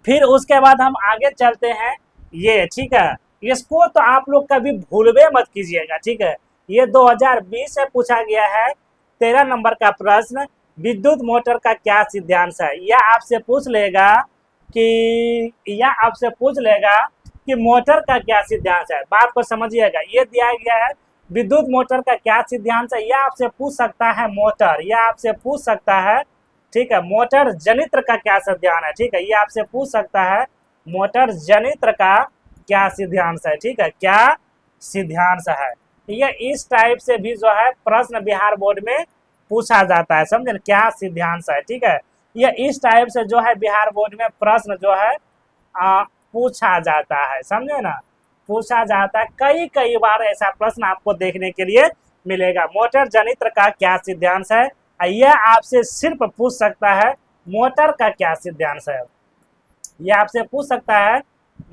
फिर उसके बाद हम आगे चलते हैं, ये ठीक है, इसको तो आप लोग कभी भूलवे मत कीजिएगा, ठीक है। ये 2020 से पूछा गया है, 13 नंबर का प्रश्न, विद्युत मोटर का क्या सिद्धांत है। यह आपसे पूछ लेगा कि मोटर का क्या सिद्धांत है। बात को समझिएगा, ये दिया गया है विद्युत मोटर का क्या सिद्धांत है, यह आपसे पूछ सकता है मोटर, यह आपसे पूछ सकता है, ठीक है, मोटर जनित्र का क्या सिद्धांत है, ठीक है, ये आपसे पूछ सकता है मोटर जनित्र का क्या सिद्धांत है, ठीक है, क्या सिद्धांत है। ये इस टाइप से भी जो है प्रश्न बिहार बोर्ड में पूछा जाता है, समझे, क्या सिद्धांत है, ठीक है। ये इस टाइप से जो है बिहार बोर्ड में प्रश्न जो है पूछा जाता है, समझे ना, पूछा जाता है। कई बार ऐसा प्रश्न आपको देखने के लिए मिलेगा, मोटर जनित्र का क्या सिद्धांत है। यह आपसे सिर्फ पूछ सकता है मोटर का क्या सिद्धांत है, यह आपसे पूछ सकता है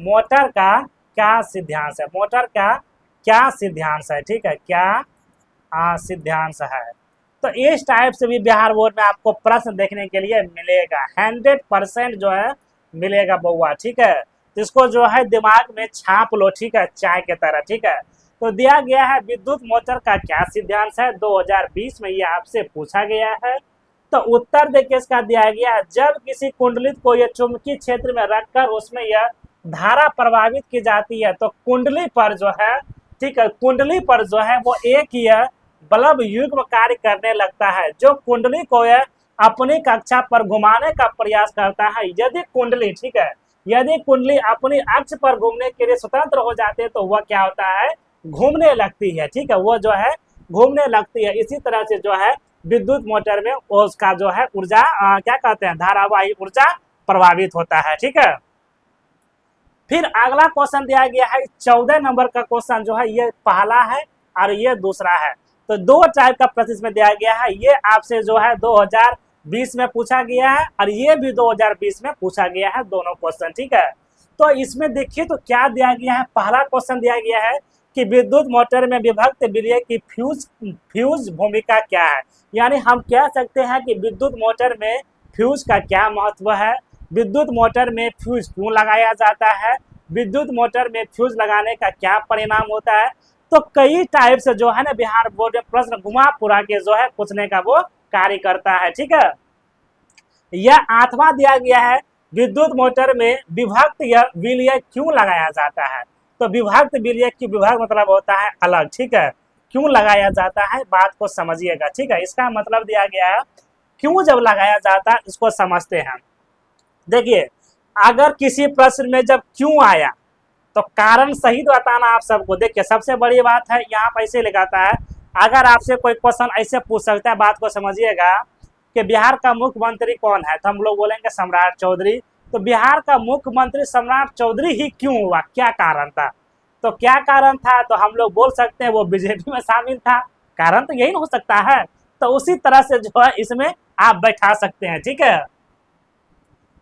मोटर का क्या सिद्धांत है, मोटर का क्या सिद्धांत है, ठीक है, क्या सिद्धांत है। तो इस टाइप से भी बिहार बोर्ड में आपको प्रश्न देखने के लिए मिलेगा, 100% जो है मिलेगा बउआ, ठीक है। तो इसको जो है दिमाग में छाप लो, ठीक है, चाय के तरह, ठीक है। तो दिया गया है विद्युत मोटर का क्या सिद्धांत है, 2020 में ये आपसे पूछा गया है। तो उत्तर देखिए इसका दिया गया है, जब किसी कुंडलित को यह चुंबकीय क्षेत्र में रखकर उसमें यह धारा प्रभावित की जाती है, तो कुंडली पर जो है, ठीक है, कुंडली पर जो है वो एक यह बल्ब युग्म कार्य करने लगता है, जो कुंडली को यह अपनी कक्षा पर घुमाने का प्रयास करता है। यदि कुंडली, ठीक है, यदि कुंडली अपनी अक्ष पर घूमने के लिए स्वतंत्र हो जाते हैं तो वह क्या होता है, घूमने लगती है, ठीक है, वो जो है घूमने लगती है। इसी तरह से जो है विद्युत मोटर में उसका जो है ऊर्जा क्या कहते हैं, धारावाही ऊर्जा प्रभावित होता है, ठीक है। फिर अगला क्वेश्चन दिया गया है 14 नंबर का क्वेश्चन जो है, ये पहला है और ये दूसरा है। तो 2 टाइप का प्रश्न इसमें दिया गया है, ये आपसे जो है 2020 में पूछा गया है और ये भी 2020 में पूछा गया है, दोनों क्वेश्चन, ठीक है। तो इसमें देखिए तो क्या दिया गया है, पहला क्वेश्चन दिया गया है कि विद्युत मोटर में विभक्त विलय की फ्यूज भूमिका क्या है। यानी हम कह सकते हैं कि विद्युत मोटर में फ्यूज का क्या महत्व है, विद्युत मोटर में फ्यूज क्यों लगाया जाता है, विद्युत मोटर में फ्यूज लगाने का क्या परिणाम होता है। तो कई टाइप से जो है ना बिहार बोर्ड में प्रश्न घुमा पुरा के जो है पूछने का वो कार्य करता है, ठीक है। यह 8वां दिया गया है, विद्युत मोटर में विभक्त या विलय क्यों लगाया जाता है। तो विभक्त विलय की विभाग मतलब होता है अलग, ठीक है, क्यों लगाया जाता है, बात को समझिएगा, ठीक है। इसका मतलब दिया गया है क्यों जब लगाया जाता है, इसको समझते हैं। देखिए अगर किसी प्रश्न में जब क्यों आया तो कारण सही बताना आप सबको। देखिए सबसे बड़ी बात है, यहाँ पर ऐसे लिखाता है, अगर आपसे कोई क्वेश्चन ऐसे पूछ सकता है, बात को समझिएगा कि बिहार का मुख्यमंत्री कौन है, तो हम लोग बोलेंगे सम्राट चौधरी। तो बिहार का मुख्यमंत्री सम्राट चौधरी ही क्यों हुआ, क्या कारण था। तो क्या कारण था, तो हम लोग बोल सकते हैं वो बीजेपी में शामिल था, कारण तो यही हो सकता है। तो उसी तरह से जो है इसमें आप बैठा सकते हैं, ठीक है।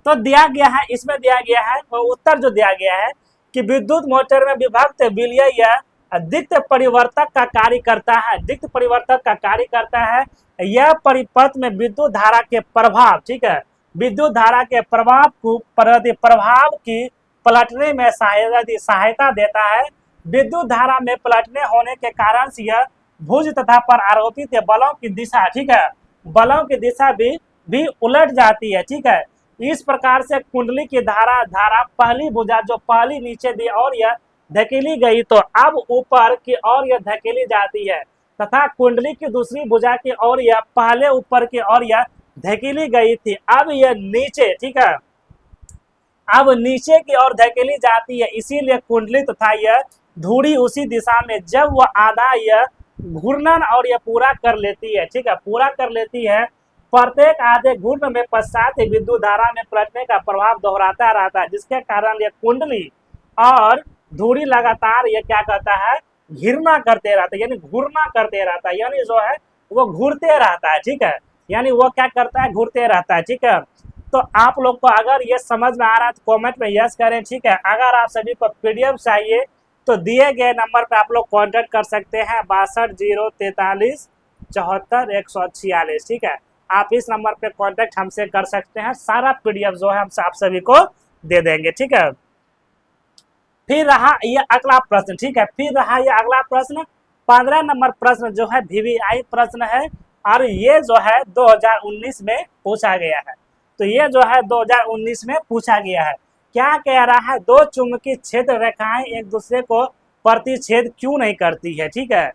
तो दिया गया है, इसमें दिया गया है, तो उत्तर जो दिया गया है कि विद्युत मोटर में विभक्त विलय या दिक्ट परिवर्तक का कार्य करता है, दिक्ट परिवर्तक का कार्य करता है। यह परिपथ में विद्युत धारा के प्रभाव, ठीक है, विद्युत धारा के प्रभाव की पलटने में सहायता देता है। विद्युत धारा में पलटने होने के कारण से यह भुज तथा पर आरोपित बलों की दिशा, ठीक है, बलों की दिशा भी उलट जाती है, ठीक है। इस प्रकार से कुंडली की धारा पहली भुजा जो पहली नीचे दी और यह धकेली गई तो अब ऊपर की ओर यह धकेली जाती है, तथा कुंडली की दूसरी भुजा की ओर यह पहले ऊपर की ओर यह धकेली गई थी, अब यह नीचे, ठीक है, अब नीचे की ओर धकेली जाती है। इसीलिए कुंडली तथा यह धुरी उसी दिशा में जब वह आधा यह घूर्णन और यह पूरा कर लेती है, ठीक है, पूरा कर लेती है। प्रत्येक आधे घूर्ण में पश्चात विद्युत धारा में पलटने का प्रभाव दोहराता रहता है, जिसके कारण यह कुंडली और धुरी लगातार ये क्या करता है, घिरना करते रहता है, यानी घूर्णा करते रहता है, यानी जो है वो घूरते रहता है, ठीक है, यानी वो क्या करता है, घूरते रहता है, ठीक है। तो आप लोग को अगर ये समझ में आ रहा है तो कमेंट में यस करें, ठीक है। अगर आप सभी को पीडीएफ चाहिए तो दिए गए नंबर पे आप लोग कांटेक्ट कर सकते हैं 62 043 74 146, ठीक है। आप इस नंबर पे कांटेक्ट हमसे कर सकते हैं, सारा पीडीएफ जो है हम आप सभी को दे देंगे, ठीक है। फिर रहा ये अगला प्रश्न, ठीक है, फिर रहा ये अगला प्रश्न 15 नंबर प्रश्न जो है वीवीआई प्रश्न है और ये जो है 2019 में पूछा गया है। तो ये जो है 2019 में पूछा गया है। क्या कह रहा है, दो चुंबकीय क्षेत्र रेखाएं एक दूसरे को प्रतिच्छेद क्यों नहीं करती है, ठीक है,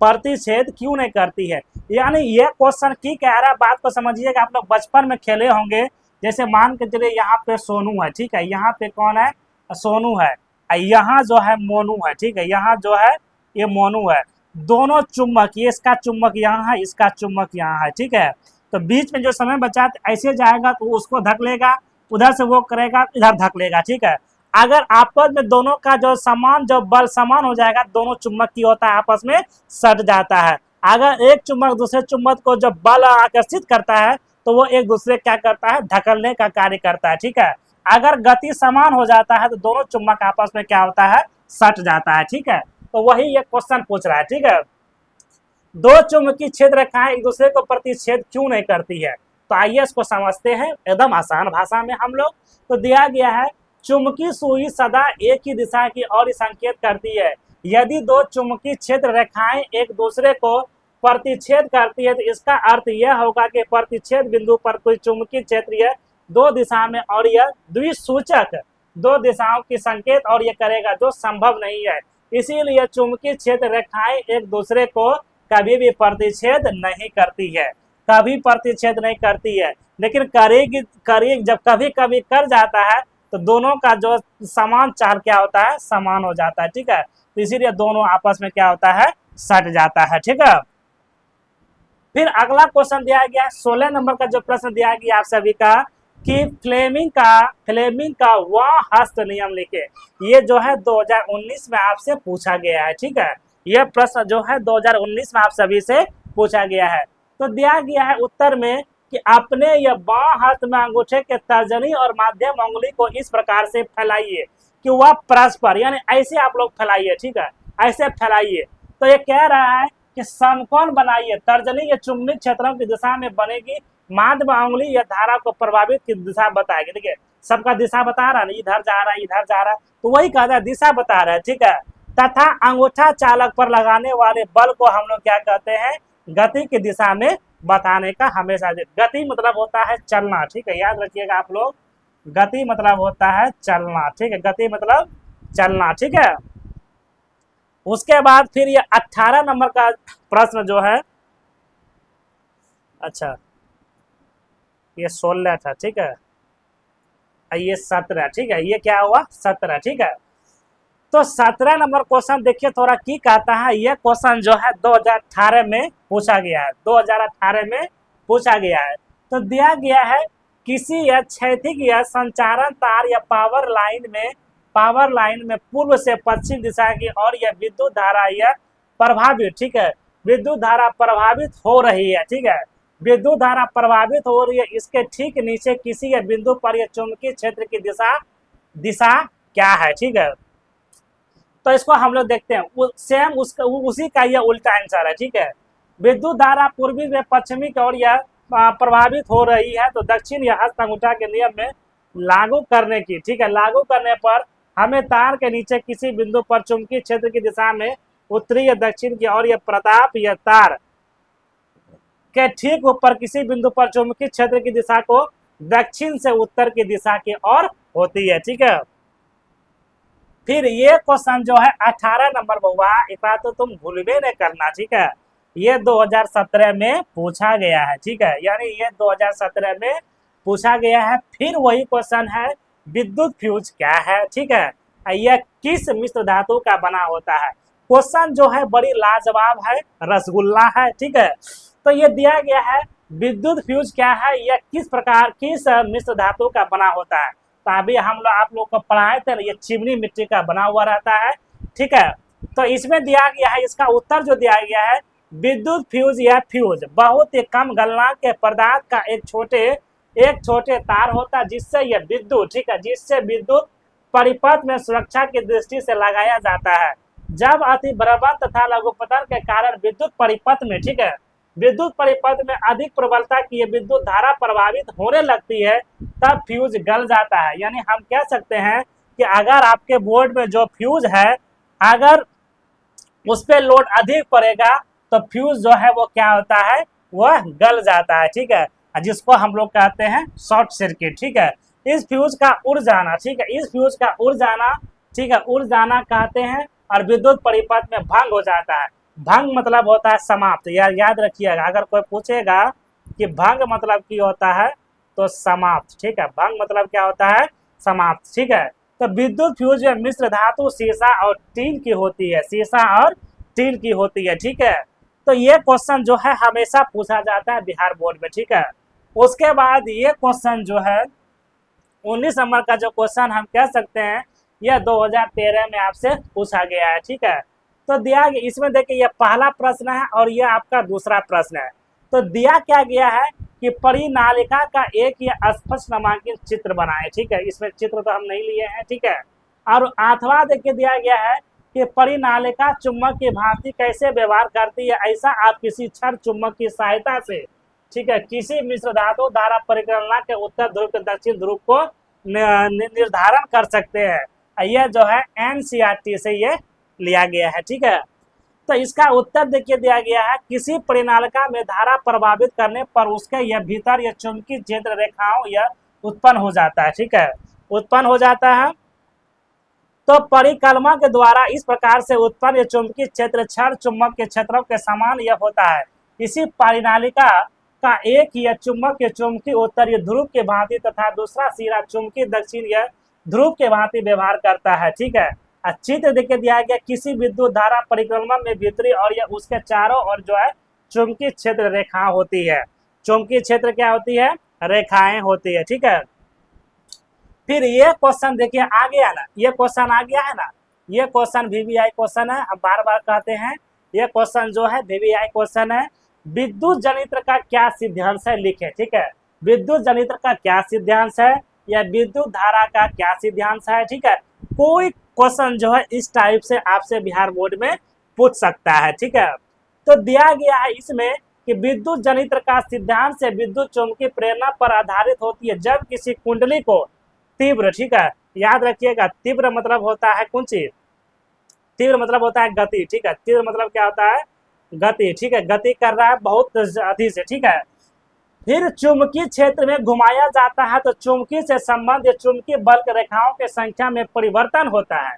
प्रतिच्छेद क्यों नहीं करती है। यानी ये क्वेश्चन की कह रहा है, बात को समझिएगा। आप लोग बचपन में खेले होंगे, जैसे मान के चलिए यहाँ पे सोनू है, ठीक है, यहाँ पे कौन है, सोनू है, यहाँ जो है मोनू है, ठीक है, यहाँ जो है ये मोनू है। दोनों चुम्बक, ये इसका चुम्बक यहाँ है, इसका चुम्बक यहाँ है, ठीक है। तो बीच में जो समय बचा ऐसे जाएगा तो उसको धक लेगा, उधर से वो करेगा, इधर धक लेगा, ठीक है। अगर आपस में दोनों का जो बल समान हो जाएगा, दोनों चुम्बक की होता है आपस में सट जाता है। अगर एक चुम्बक दूसरे चुम्बक को जब बल आकर्षित करता है तो वो एक दूसरे क्या करता है, धकलने का कार्य करता है, ठीक है। अगर गति समान हो जाता है तो दोनों चुम्बक आपस में क्या होता है, सट जाता है, ठीक है। तो वही ये क्वेश्चन पूछ रहा है, ठीक है। दो चुंबकीय क्षेत्र रेखाएं एक दूसरे को प्रतिच्छेद क्यों नहीं करती है। तो आइए इसको समझते हैं एकदम आसान भाषा में हम लोग। तो दिया गया है, चुंबकीय सुई सदा एक ही दिशा की ओर संकेत करती है। यदि दो चुंबकीय क्षेत्र रेखाएं एक दूसरे को प्रतिच्छेद करती है तो इसका अर्थ यह होगा कि प्रतिच्छेद बिंदु पर कोई चुंबकीय क्षेत्र यह दो दिशा में और यह द्विसूचक दो दिशाओं की संकेत और यह करेगा, जो संभव नहीं है। इसीलिए चुंबकीय क्षेत्र रेखाएं एक दूसरे को कभी भी प्रतिच्छेद नहीं करती है, कभी प्रतिच्छेद नहीं करती है, लेकिन करेगी जब कभी कभी कर जाता है तो दोनों का जो समान चाल क्या होता है, समान हो जाता है, ठीक है। तो इसीलिए दोनों आपस में क्या होता है, सट जाता है, ठीक है। फिर अगला क्वेश्चन दिया गया है 16 नंबर का जो प्रश्न दिया गया आप सभी का कि फ्लेमिंग का वह हस्त नियम लिखे। ये जो है 2019 में आपसे पूछा गया है, ठीक है। यह प्रश्न जो है 2019 में आप सभी से पूछा गया है। तो दिया गया है उत्तर में कि अपने यह बाएं हाथ में अंगूठे के तर्जनी और माध्यम उंगली को इस प्रकार से फैलाइए कि वह परस्पर, यानी ऐसे आप लोग फैलाइए, ठीक है, ऐसे फैलाइए। तो ये कह रहा है कि समकोण बनाइए। तर्जनी ये चुंबकीय क्षेत्रों की दिशा में बनेगी, माध्यम उंगली यह धारा को प्रभावित की दिशा बताएगी। देखिए सबका दिशा बता रहा है, इधर जा रहा है, इधर जा रहा है, तो वही कहता है दिशा बता रहा है, ठीक है। तथा अंगूठा चालक पर लगाने वाले बल को हम लोग क्या कहते हैं, गति की दिशा में बताने का हमेशा। गति मतलब होता है चलना, ठीक है, याद रखिएगा आप लोग, गति मतलब होता है चलना, ठीक है, गति मतलब चलना, ठीक है। उसके बाद फिर ये 18 नंबर का प्रश्न जो है, अच्छा ये 16 था, ठीक है, ये 17, ठीक है, ये क्या हुआ 17, ठीक है। तो 17 नंबर क्वेश्चन देखिए थोड़ा की कहता है। यह क्वेश्चन जो है 2018 में पूछा गया है, 2018 में पूछा गया है। तो दिया गया है किसी या क्षैतिज या संचारण तार या पावर लाइन में पूर्व से पश्चिम दिशा की और यह विद्युत धारा यह प्रभावित, ठीक है, विद्युत धारा प्रभावित हो रही है, ठीक है, विद्युत धारा प्रभावित हो रही है। इसके ठीक नीचे किसी या बिंदु पर यह चुंबकीय क्षेत्र की दिशा क्या है, ठीक है। तो इसको हम लोग देखते हैं, सेम उसका उसी का यह उल्टा आंसर है, ठीक है। विद्युत धारा पूर्वी व पश्चिमी की ओर यह प्रभावित हो रही है, तो दक्षिण या हस्तअंगूठा के नियम में लागू करने की, ठीक है, लागू करने पर हमें तार के नीचे किसी बिंदु पर चुंबकीय क्षेत्र की दिशा में उत्तरी या दक्षिण की ओर, यह प्रताप या तार के ठीक ऊपर किसी बिंदु पर चुंबकीय क्षेत्र की दिशा को दक्षिण से उत्तर की दिशा की ओर होती है, ठीक है। फिर ये क्वेश्चन जो है 18 नंबर हुआ, इतना तो तुम भूलबे नहीं करना, ठीक है। ये 2017 में पूछा गया है, ठीक है, यानी ये 2017 में पूछा गया है। फिर वही क्वेश्चन है, विद्युत फ्यूज क्या है, ठीक है, यह किस मिश्र धातु का बना होता है। क्वेश्चन जो है बड़ी लाजवाब है, रसगुल्ला है, ठीक है। तो ये दिया गया है विद्युत फ्यूज क्या है, यह किस मिश्र धातु का बना होता है। तो अभी हम लोग आप लोग को पढ़ाए थे, ये चिमनी मिट्टी का बना हुआ रहता है, ठीक है। तो इसमें दिया गया है, इसका उत्तर जो दिया गया है, विद्युत फ्यूज या फ्यूज बहुत ही कम गलनांक के पदार्थ का एक छोटे तार होता है, जिससे यह विद्युत, ठीक है, जिससे विद्युत परिपथ में सुरक्षा की दृष्टि से लगाया जाता है। जब अति बलवंत तथा लघुपतन के कारण विद्युत परिपथ में, ठीक है, विद्युत परिपथ में अधिक प्रबलता की विद्युत धारा प्रभावित होने लगती है, तब फ्यूज गल जाता है। यानी हम कह सकते हैं कि अगर आपके बोर्ड में जो फ्यूज है, अगर उस पर लोड अधिक पड़ेगा तो फ्यूज जो है वो क्या होता है, वह गल जाता है, ठीक है, जिसको हम लोग कहते हैं शॉर्ट सर्किट, ठीक है। इस फ्यूज का उड़ जाना, ठीक है, इस फ्यूज का उड़ जाना, ठीक है, उड़ जाना कहते हैं, और विद्युत परिपथ में भंग हो जाता है। भंग मतलब होता है समाप्त, याद रखिएगा, अगर कोई पूछेगा कि भंग मतलब क्या होता है तो समाप्त, ठीक है, भंग मतलब क्या होता है, समाप्त, ठीक है। तो विद्युत फ्यूज में मिश्र धातु सीसा और स्टील की होती है, सीसा और स्टील की होती है, ठीक है। तो ये क्वेश्चन जो है हमेशा पूछा जाता है बिहार बोर्ड में, ठीक है। उसके बाद ये क्वेश्चन जो है 19 नंबर का जो क्वेश्चन हम कह सकते हैं, यह 2013 में आपसे पूछा गया है, ठीक है। तो दिया गया, इसमें देखिए, यह पहला प्रश्न है और यह आपका दूसरा प्रश्न है। तो दिया क्या गया है कि परिनालिका का एक यह स्पष्ट नामांकित चित्र बनाए, ठीक है, इसमें चित्र तो हम नहीं लिए हैं, ठीक है। और 8वां देखिए दिया गया है कि परिनालिका चुंबक की भांति कैसे व्यवहार करती है, ऐसा आप किसी क्षण चुंबक की सहायता से, ठीक है, किसी मिश्र धातु धारा परिक्रमा के उत्तर ध्रुव के दक्षिण ध्रुव को निर्धारण कर सकते हैं। यह जो है NCERT से ये लिया गया है, ठीक है। तो इसका उत्तर देखिए दिया गया है, किसी परिनालिका में धारा प्रभावित करने पर उसके यह भीतर यह चुंबकीय क्षेत्र रेखाओं यह उत्पन्न हो जाता है, ठीक है, उत्पन्न हो जाता है। तो परिक्रमा के द्वारा इस प्रकार से उत्पन्न यह चुंबकीय क्षेत्र क्षण चुंबक के क्षेत्रों के समान यह होता है। इसी परिनालिका का एक यह चुंबक के चुंबकीय उत्तरीय ध्रुव के भांति तथा दूसरा सिरा चुंबकीय दक्षिणीय ध्रुव के भांति व्यवहार करता है, ठीक है। चित्र देखिए दिया गया, किसी विद्युत धारा परिक्रमा में भीतरी और यह उसके चारों ओर जो है चुंबकीय क्षेत्र रेखा होती है। चुंबकीय क्षेत्र क्या होती है, रेखाएं होती है, ठीक है। फिर ये क्वेश्चन देखिए आ गया ना, ये क्वेश्चन आ गया है ना, ये क्वेश्चन VVI क्वेश्चन है, हम बार बार कहते हैं ये क्वेश्चन जो है VVI क्वेश्चन है। विद्युत जनित्र का क्या सिद्धांत है लिखे, ठीक है, विद्युत जनित्र का क्या सिद्धांत है, या विद्युत धारा का क्या सिद्धांत है, ठीक है। कोई क्वेश्चन जो है इस टाइप से आपसे बिहार बोर्ड में पूछ सकता है, ठीक है। तो दिया गया है इसमें कि विद्युत जनित्र का सिद्धांत से विद्युत चुंबकीय प्रेरणा पर आधारित होती है, जब किसी कुंडली को तीव्र, ठीक है, याद रखिएगा, तीव्र मतलब होता है कौन चीज, तीव्र मतलब होता है गति, ठीक है, तीव्र मतलब क्या होता है, गति, ठीक है, गति कर रहा है बहुत अधिक से, ठीक है। फिर चुंबकीय क्षेत्र में घुमाया जाता है तो चुंबकीय से संबंधित चुंबकीय बल के रेखाओं की संख्या में परिवर्तन होता है,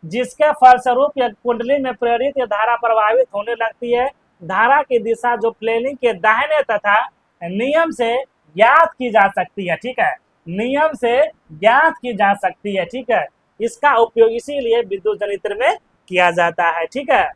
जिसके फलस्वरूप यह कुंडली में प्रेरित धारा प्रभावित होने लगती है। धारा की दिशा जो प्लेनिंग के दाहिने तथा नियम से ज्ञात की जा सकती है, ठीक है, नियम से ज्ञात की जा सकती है, ठीक है। इसका उपयोग इसीलिए विद्युत जनित्र में किया जाता है, ठीक है।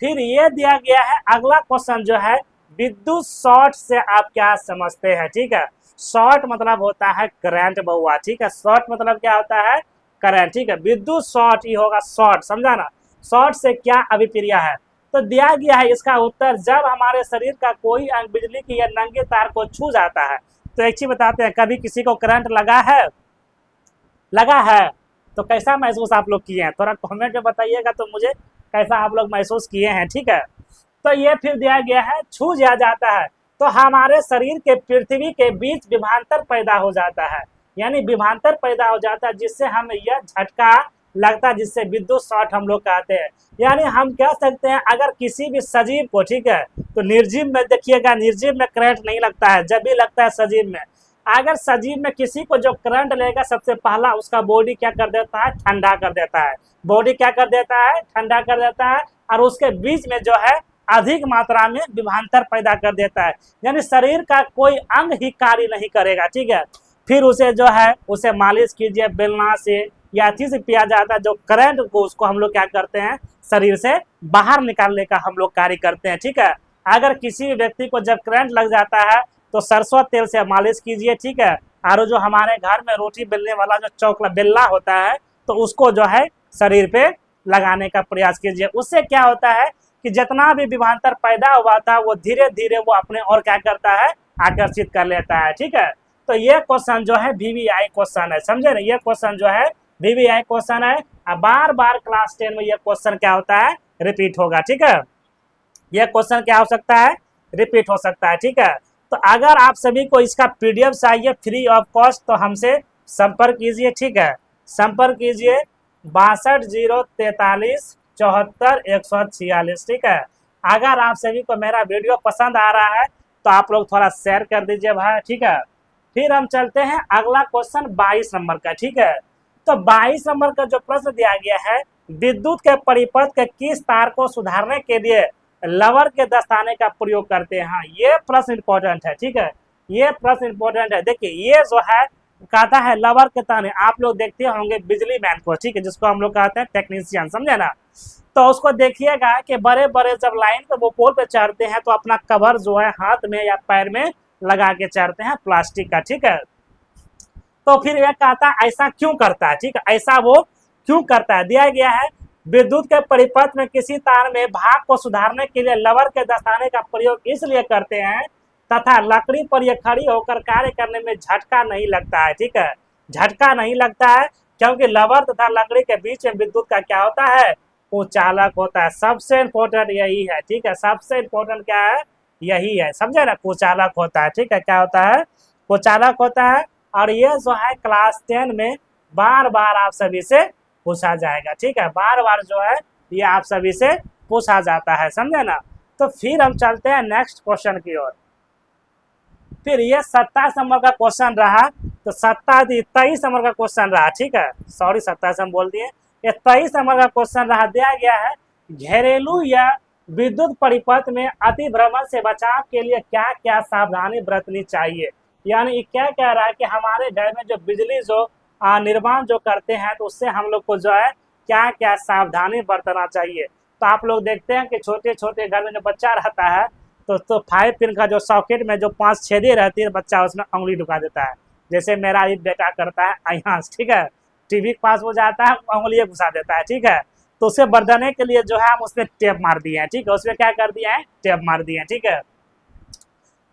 फिर ये दिया गया है अगला क्वेश्चन जो है, विद्युत शॉर्ट से आप क्या समझते हैं, ठीक है। शॉर्ट मतलब होता है करंट बहुआ, ठीक है, शॉर्ट मतलब क्या होता है, करंट, ठीक है। विद्युत शॉर्ट ये होगा शॉर्ट, समझा ना, शॉर्ट से क्या अभिक्रिया है। तो दिया गया है इसका उत्तर, जब हमारे शरीर का कोई अंग बिजली की या नंगे तार को छू जाता है। तो एक चीज बताते हैं, कभी किसी को करंट लगा है, लगा है, तो कैसा महसूस आप लोग किए हैं, थोड़ा कमेंट में बताइएगा तो मुझे कैसा आप लोग महसूस किए हैं। ठीक है, तो ये फिर दिया गया है छू दिया जाता है तो हमारे शरीर के पृथ्वी के बीच विभवांतर पैदा हो जाता है, यानी विभवांतर पैदा हो जाता है जिससे हमें यह झटका लगता है, जिससे विद्युत शॉर्ट हम लोग कहते हैं। यानी हम कह सकते हैं अगर किसी भी सजीव को, ठीक है, तो निर्जीव में देखिएगा, निर्जीव में करंट नहीं लगता है, जब भी लगता है सजीव में। अगर सजीव में किसी को जो करंट लेगा सबसे पहला उसका बॉडी क्या कर देता है, ठंडा कर देता है, बॉडी क्या कर देता है, ठंडा कर देता है, और उसके बीच में जो है अधिक मात्रा में विभवांतर पैदा कर देता है, यानी शरीर का कोई अंग ही कार्य नहीं करेगा। ठीक है, फिर उसे जो है उसे मालिश कीजिए बेलना से या अथी से पिया जाता है, जो करंट को उसको हम लोग क्या करते हैं, शरीर से बाहर निकालने का हम लोग कार्य करते हैं। ठीक है, अगर किसी भी व्यक्ति को जब करंट लग जाता है तो सरसों तेल से मालिश कीजिए। ठीक है, और जो हमारे घर में रोटी बेलने वाला जो चौकला बेल्ला होता है तो उसको जो है शरीर पे लगाने का प्रयास कीजिए। उससे क्या होता है कि जितना भी विभवांतर पैदा हुआ था वो धीरे धीरे वो अपने और क्या करता है, आकर्षित कर लेता है। ठीक है, तो ये क्वेश्चन जो है वीवीआई क्वेश्चन है, समझे ना, ये क्वेश्चन जो है वीवीआई क्वेश्चन है। बार बार क्लास 10 में ये क्वेश्चन क्या होता है, रिपीट होगा। ठीक है, ये क्वेश्चन क्या हो सकता है, रिपीट हो सकता है। ठीक है, तो अगर आप सभी को इसका पीडीएफ चाहिए फ्री ऑफ कॉस्ट तो हमसे संपर्क कीजिए। ठीक है, संपर्क कीजिए 6203474146। ठीक है, अगर आप सभी को मेरा वीडियो पसंद आ रहा है तो आप लोग थोड़ा शेयर कर दीजिए भाई। ठीक है, फिर हम चलते हैं अगला क्वेश्चन 22 नंबर का। ठीक है, तो 22 नंबर का जो प्रश्न दिया गया है, विद्युत के परिपथ के किस तार को सुधारने के लिए लवर के दस्ताने का प्रयोग करते हैं। हाँ, ये प्रश्न इंपॉर्टेंट है। ठीक है, ये प्रश्न इंपॉर्टेंट है। देखिए ये जो है कहता है लवर के ताने, आप लोग देखते होंगे बिजली मैन को, ठीक है, जिसको हम लोग कहते हैं टेक्नीशियन, समझे ना। तो उसको देखिएगा कि बड़े बड़े जब लाइन पे वो पोल पे चढ़ते हैं तो अपना कवर जो है हाथ में या पैर में लगा के चढ़ते हैं प्लास्टिक का। ठीक है, तो फिर यह कहता है ऐसा क्यों करता है। ठीक है, ऐसा वो क्यों करता है, दिया गया है विद्युत के परिपथ में किसी तार में भाग को सुधारने के लिए लवर के दस्ताने का प्रयोग इसलिए करते हैं तथा लकड़ी पर यह खड़ी होकर कार्य करने में झटका नहीं लगता है। ठीक है, झटका नहीं लगता है क्योंकि लवर तथा लकड़ी के बीच में विद्युत का क्या होता है, कुचालक होता है। सबसे इंपॉर्टेंट यही है। ठीक है, सबसे इंपॉर्टेंट क्या है, यही है, समझे ना, कुचालक होता है। ठीक है, क्या होता है, कुचालक होता है। और ये जो है क्लास 10 में बार बार आप सभी से पूछा जाएगा। ठीक है, बार बार जो है ये आप सभी से पूछा जाता है, समझे ना। तो फिर हम चलते हैं नेक्स्ट क्वेश्चन की ओर। फिर ये 27 नंबर का क्वेश्चन रहा, तो 23 नंबर का क्वेश्चन रहा। ठीक है, सॉरी 27 हम बोल दिए, ये 23 नंबर का क्वेश्चन रहा, दिया गया है घरेलू या विद्युत परिपथ में अति भ्रमण से बचाव के लिए क्या क्या सावधानी बरतनी चाहिए। यानी क्या कह रहा है कि हमारे घर में जो बिजली जो निर्माण जो करते हैं तो उससे हम लोग को जो है क्या क्या सावधानी बरतना चाहिए। तो आप लोग देखते हैं कि छोटे छोटे घर में जो बच्चा रहता है तो 5 पिन का जो सॉकेट में जो 5 छेदे रहती है, बच्चा उसमें उंगली ढुका देता है, जैसे मेरा भी बेटा करता है अय्यांश। ठीक है, टीवी के पास वो जाता है उंगली घुसा देता है। ठीक है, तो उसे बरदाने के लिए जो है हम उसमें टेप मार दिए हैं। ठीक है, उसमें क्या कर दिया है, टेप मार दिए हैं। ठीक है,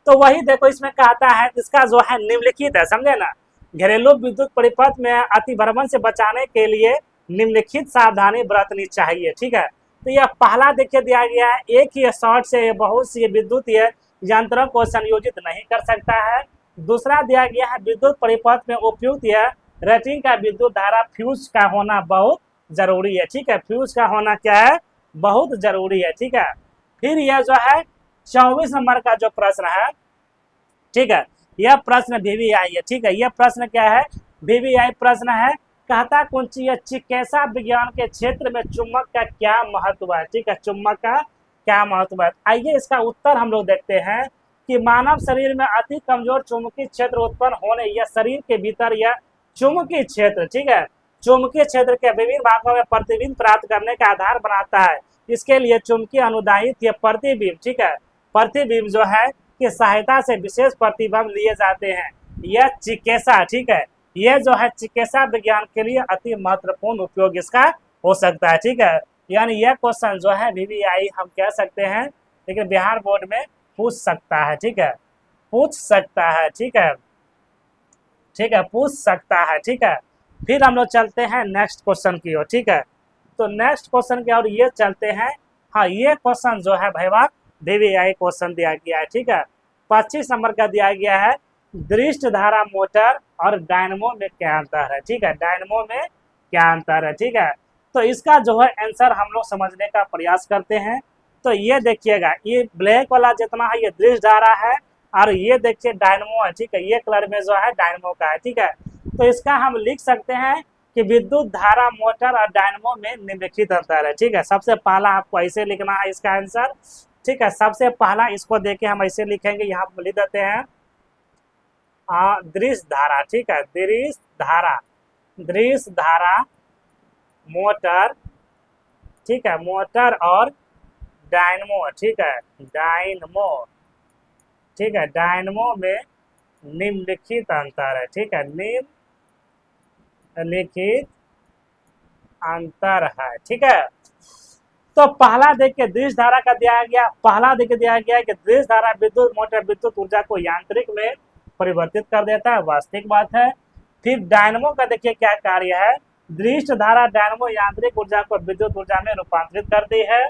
तो वही देखो इसमें कहता है इसका जो है निम्नलिखित है, समझे ना, घरेलू विद्युत परिपथ में अति भ्रमण से बचाने के लिए निम्नलिखित सावधानी बरतनी चाहिए। ठीक है, तो यह पहला देखिए दिया गया है, एक ही शॉर्ट से बहुत सी विद्युत यंत्रों को संयोजित नहीं कर सकता है। दूसरा दिया गया है विद्युत परिपथ में उपयुक्त यह रेटिंग का विद्युत धारा फ्यूज का होना बहुत जरूरी है। ठीक है, फ्यूज का होना क्या है, बहुत जरूरी है। ठीक है, फिर यह जो है 24 नंबर का जो प्रश्न है, ठीक है, यह प्रश्न वीवीआई है। ठीक है, यह प्रश्न क्या है, वीवीआई प्रश्न है, कहता कुंची चिकित्सा विज्ञान के क्षेत्र में चुंबक का क्या महत्व है। ठीक है, चुंबक का क्या महत्व है, आइए इसका उत्तर हम लोग देखते हैं कि मानव शरीर में अति कमजोर चुंबकीय क्षेत्र उत्पन्न होने या शरीर के भीतर यह चुंबकीय क्षेत्र, ठीक है, चुंबकीय क्षेत्र के विभिन्न भागों में प्रतिबिंब प्राप्त करने का आधार बनाता है। इसके लिए चुंबकीय अनुदाहित या प्रतिबिंब, ठीक है, प्रतिबिंब जो है की सहायता से विशेष प्रतिबिंब लिए जाते हैं। यह चिकित्सा, ठीक है, यह जो है चिकित्सा विज्ञान के लिए अति महत्वपूर्ण उपयोग इसका हो सकता है। ठीक है, यानी यह क्वेश्चन जो है वीवीआई हम कह सकते हैं, लेकिन बिहार बोर्ड में पूछ सकता है। ठीक है, पूछ सकता है। ठीक है, ठीक है, पूछ सकता है। ठीक है, फिर हम लोग चलते हैं नेक्स्ट क्वेश्चन की ओर, ठीक है। तो नेक्स्ट क्वेश्चन की ओर ये चलते हैं। हाँ, ये क्वेश्चन जो है भाई बात VVI क्वेश्चन दिया गया है, ठीक है। 25 नंबर का दिया गया है, दृष्ट धारा मोटर और डायनमो में क्या अंतर है, ठीक है। डायनमो में क्या अंतर है, ठीक है। तो इसका जो है आंसर हम लोग समझने का प्रयास करते हैं। तो ये देखिएगा, ये ब्लैक वाला जितना है ये दृष्ट धारा है, और ये देखिए डायनमो है, ठीक है। ये कलर में जो है डायनमो का है, ठीक है। तो इसका हम लिख सकते हैं कि विद्युत धारा मोटर और डायनमो में निम्नलिखित अंतर है, ठीक है। सबसे पहला आपको ऐसे लिखना है इसका आंसर, ठीक है। सबसे पहला इसको देके हम ऐसे लिखेंगे, यहाँ पर लिख देते हैं दृश्य धारा, ठीक है। दृश्य धारा मोटर, ठीक है, मोटर और डायनमो, ठीक है, डायनमो, ठीक है। डायनमो में निम्नलिखित अंतर है, ठीक है, निम्नलिखित अंतर है, ठीक है। तो पहला देखिए दृश्य धारा का दिया गया, पहला देखिए दिया गया है कि दृश्य धारा विद्युत मोटर विद्युत ऊर्जा को यांत्रिक में परिवर्तित कर देता है, वास्तविक बात है। फिर डायनमो का देखिए क्या कार्य है, दृश्य धारा डायनमो यांत्रिक ऊर्जा को विद्युत ऊर्जा में रूपांतरित करती है।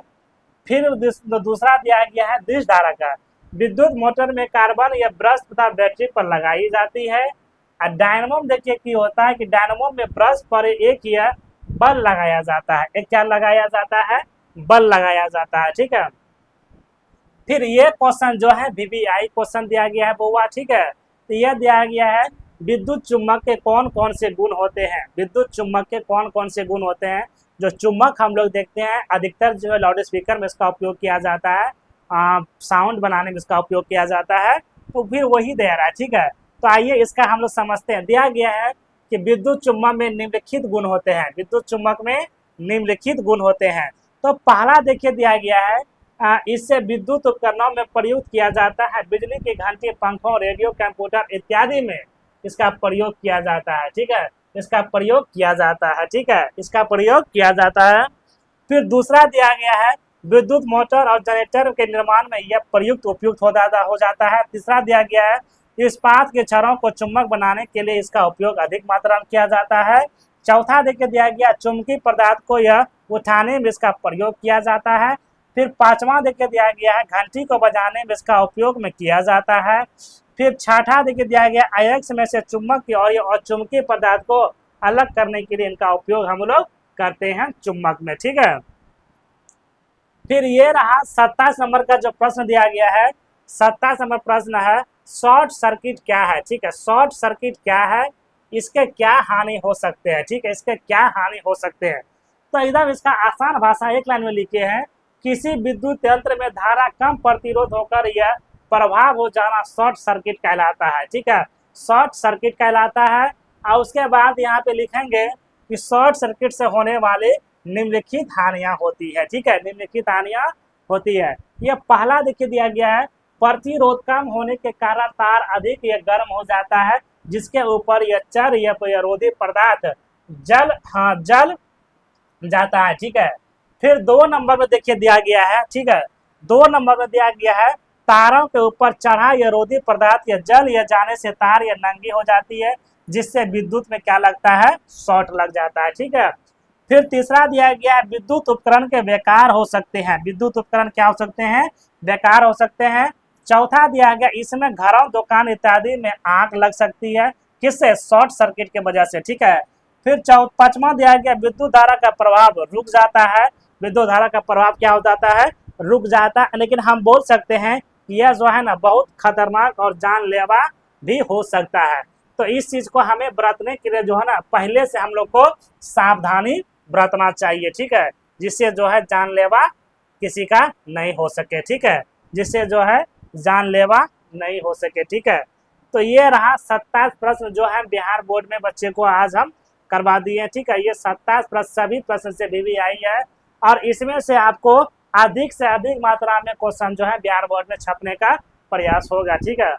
फिर दूसरा दिया गया है दृश्य धारा का विद्युत मोटर में कार्बन या ब्रश तथा बैटरी पर लगाई जाती है। और डायनमो में देखिए कि होता है कि डायनमो में ब्रश पर एक या बल लगाया जाता है, एक क्या लगाया जाता है, बल लगाया जाता है, ठीक है। फिर ये क्वेश्चन जो है VVI क्वेश्चन दिया गया है बउआ, ठीक है। तो यह दिया गया है विद्युत चुम्बक के कौन कौन से गुण होते हैं, विद्युत चुम्बक के कौन कौन से गुण होते हैं। जो चुम्बक हम लोग देखते हैं अधिकतर जो है लाउड स्पीकर में इसका उपयोग किया जाता है, साउंड बनाने में इसका उपयोग किया जाता है, तो फिर वही दे रहा है, ठीक है। तो आइए इसका हम लोग समझते हैं। दिया गया है कि विद्युत चुम्बक में निम्नलिखित गुण होते हैं, विद्युत चुम्बक में निम्नलिखित गुण होते हैं। तो पहला देखिए दिया गया है, इससे विद्युत उपकरणों में प्रयुक्त किया जाता है, बिजली की घंटी, पंखों, रेडियो, कंप्यूटर इत्यादि में इसका प्रयोग किया जाता है, ठीक है। इसका प्रयोग किया जाता है, ठीक है, इसका प्रयोग किया जाता है। फिर दूसरा दिया गया है विद्युत मोटर और जनरेटर के निर्माण में यह प्रयुक्त उपयुक्त हो जाता है। तीसरा दिया गया है इस्पात के छड़ों को चुंबक बनाने के लिए इसका उपयोग अधिक मात्रा में किया जाता है। चौथा देखिए दिया गया चुंबकीय पदार्थ को यह उठाने में इसका प्रयोग किया जाता है। फिर पांचवा देखिए दिया गया है घंटी को बजाने में इसका उपयोग में किया जाता है। फिर छठा देखिए दिया गया अयस्क में से चुंबक की और चुंबकीय पदार्थ को अलग करने के लिए इनका उपयोग हम लोग करते हैं चुंबक में, ठीक है। फिर ये रहा 27 नंबर का जो प्रश्न दिया गया है, 27 नंबर प्रश्न है शॉर्ट सर्किट क्या है, ठीक है। शॉर्ट सर्किट क्या है, इसके क्या हानि हो सकते हैं, ठीक है, इसके क्या हानि हो सकते हैं। तो एकदम इसका आसान भाषा एक लाइन में लिखे हैं, किसी विद्युत यंत्र में धारा कम प्रतिरोध होकर यह प्रभाव हो जाना शॉर्ट सर्किट कहलाता है, ठीक है, शॉर्ट सर्किट कहलाता है। और उसके बाद यहाँ पे लिखेंगे कि शॉर्ट सर्किट से होने वाले निम्नलिखित हानियां होती है, ठीक है, निम्नलिखित हानियां होती है। यह पहला देखिए दिया गया है प्रतिरोध कम होने के कारण तार अधिक या गर्म हो जाता है, जिसके ऊपर यह चर या रोधी पदार्थ जल जाता है, ठीक है। फिर 2 नंबर में देखिए दिया गया है, ठीक है, 2 नंबर में दिया गया है तारों के ऊपर चढ़ा या रोधी पदार्थ या जल या जाने से तार या नंगी हो जाती है, जिससे विद्युत में क्या लगता है, शॉर्ट लग जाता है, ठीक है। फिर तीसरा दिया गया है विद्युत उपकरण के बेकार हो सकते हैं, विद्युत उपकरण क्या हो सकते हैं, बेकार हो सकते हैं। चौथा दिया गया इसमें घरों, दुकान इत्यादि में आग लग सकती है, किससे, शॉर्ट सर्किट की वजह से, ठीक है। फिर पांचवा दिया गया विद्युत धारा का प्रभाव रुक जाता है, विद्युत धारा का प्रभाव क्या हो जाता है, रुक जाता है। लेकिन हम बोल सकते हैं कि यह जो है ना बहुत खतरनाक और जानलेवा भी हो सकता है। तो इस चीज को हमें बरतने के लिए जो है ना पहले से हम लोग को सावधानी बरतना चाहिए, ठीक है, जिससे जो है जानलेवा किसी का नहीं हो सके, ठीक है, जिससे जो है जानलेवा नहीं हो सके, ठीक है। तो ये रहा 27 प्रश्न जो है बिहार बोर्ड में बच्चे को आज हम करवा दिए, ठीक है। ये 27 प्रश्न सभी प्रश्न से VVI है, और इसमें से आपको अधिक से अधिक मात्रा में क्वेश्चन जो है बिहार बोर्ड में छपने का प्रयास होगा, ठीक है।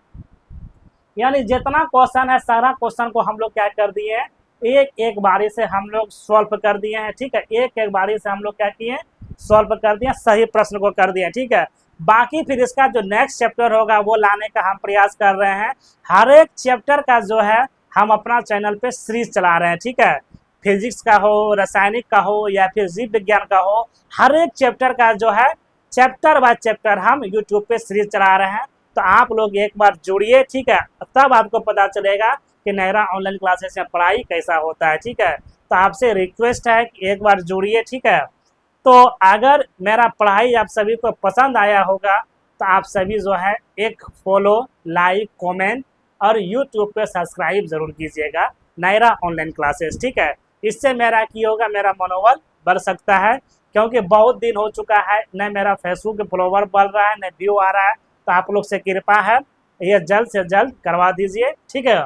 यानी जितना क्वेश्चन है सारा क्वेश्चन को हम लोग क्या कर दिए हैं, एक एक बारी से हम लोग सॉल्व कर दिए हैं, ठीक है, एक एक बारी से हम लोग क्या किए, सॉल्व कर दिए, सही प्रश्न को कर दिए, ठीक है। बाकी फिर इसका जो नेक्स्ट चैप्टर होगा वो लाने का हम प्रयास कर रहे हैं। हर एक चैप्टर का जो है हम अपना चैनल पे सीरीज चला रहे हैं, ठीक है। फिजिक्स का हो, रासायनिक का हो या फिर जीव विज्ञान का हो, हर एक चैप्टर का जो है चैप्टर बाय चैप्टर हम यूट्यूब पे सीरीज चला रहे हैं। तो आप लोग एक बार जुड़िए, ठीक है, तब आपको पता चलेगा कि नहरा ऑनलाइन क्लासेस में पढ़ाई कैसा होता है, ठीक है। तो आपसे रिक्वेस्ट है कि एक बार जुड़िए, ठीक है। तो अगर मेरा पढ़ाई आप सभी को पसंद आया होगा तो आप सभी जो है एक फॉलो, लाइक, कमेंट और यूट्यूब पे सब्सक्राइब जरूर कीजिएगा नायरा ऑनलाइन क्लासेस, ठीक है। इससे मेरा की होगा, मेरा मनोबल बढ़ सकता है, क्योंकि बहुत दिन हो चुका है न मेरा फेसबुक पे फॉलोवर बढ़ रहा है न व्यू आ रहा है। तो आप लोग से कृपा है, ये जल्द से जल्द करवा दीजिए, ठीक है।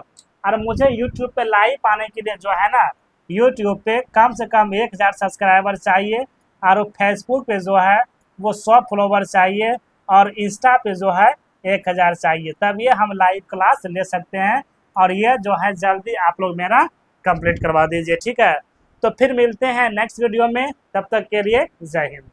और मुझे यूट्यूब पे लाइव आने के लिए जो है ना, यूट्यूब पे कम से कम 1000 सब्सक्राइबर चाहिए, और फेसबुक पे जो है वो 100 फॉलोवर चाहिए, और इंस्टा पे जो है 1000 चाहिए, तब ये हम लाइव क्लास ले सकते हैं। और ये जो है जल्दी आप लोग मेरा कंप्लीट करवा दीजिए, ठीक है। तो फिर मिलते हैं नेक्स्ट वीडियो में, तब तक के लिए जय हिंद।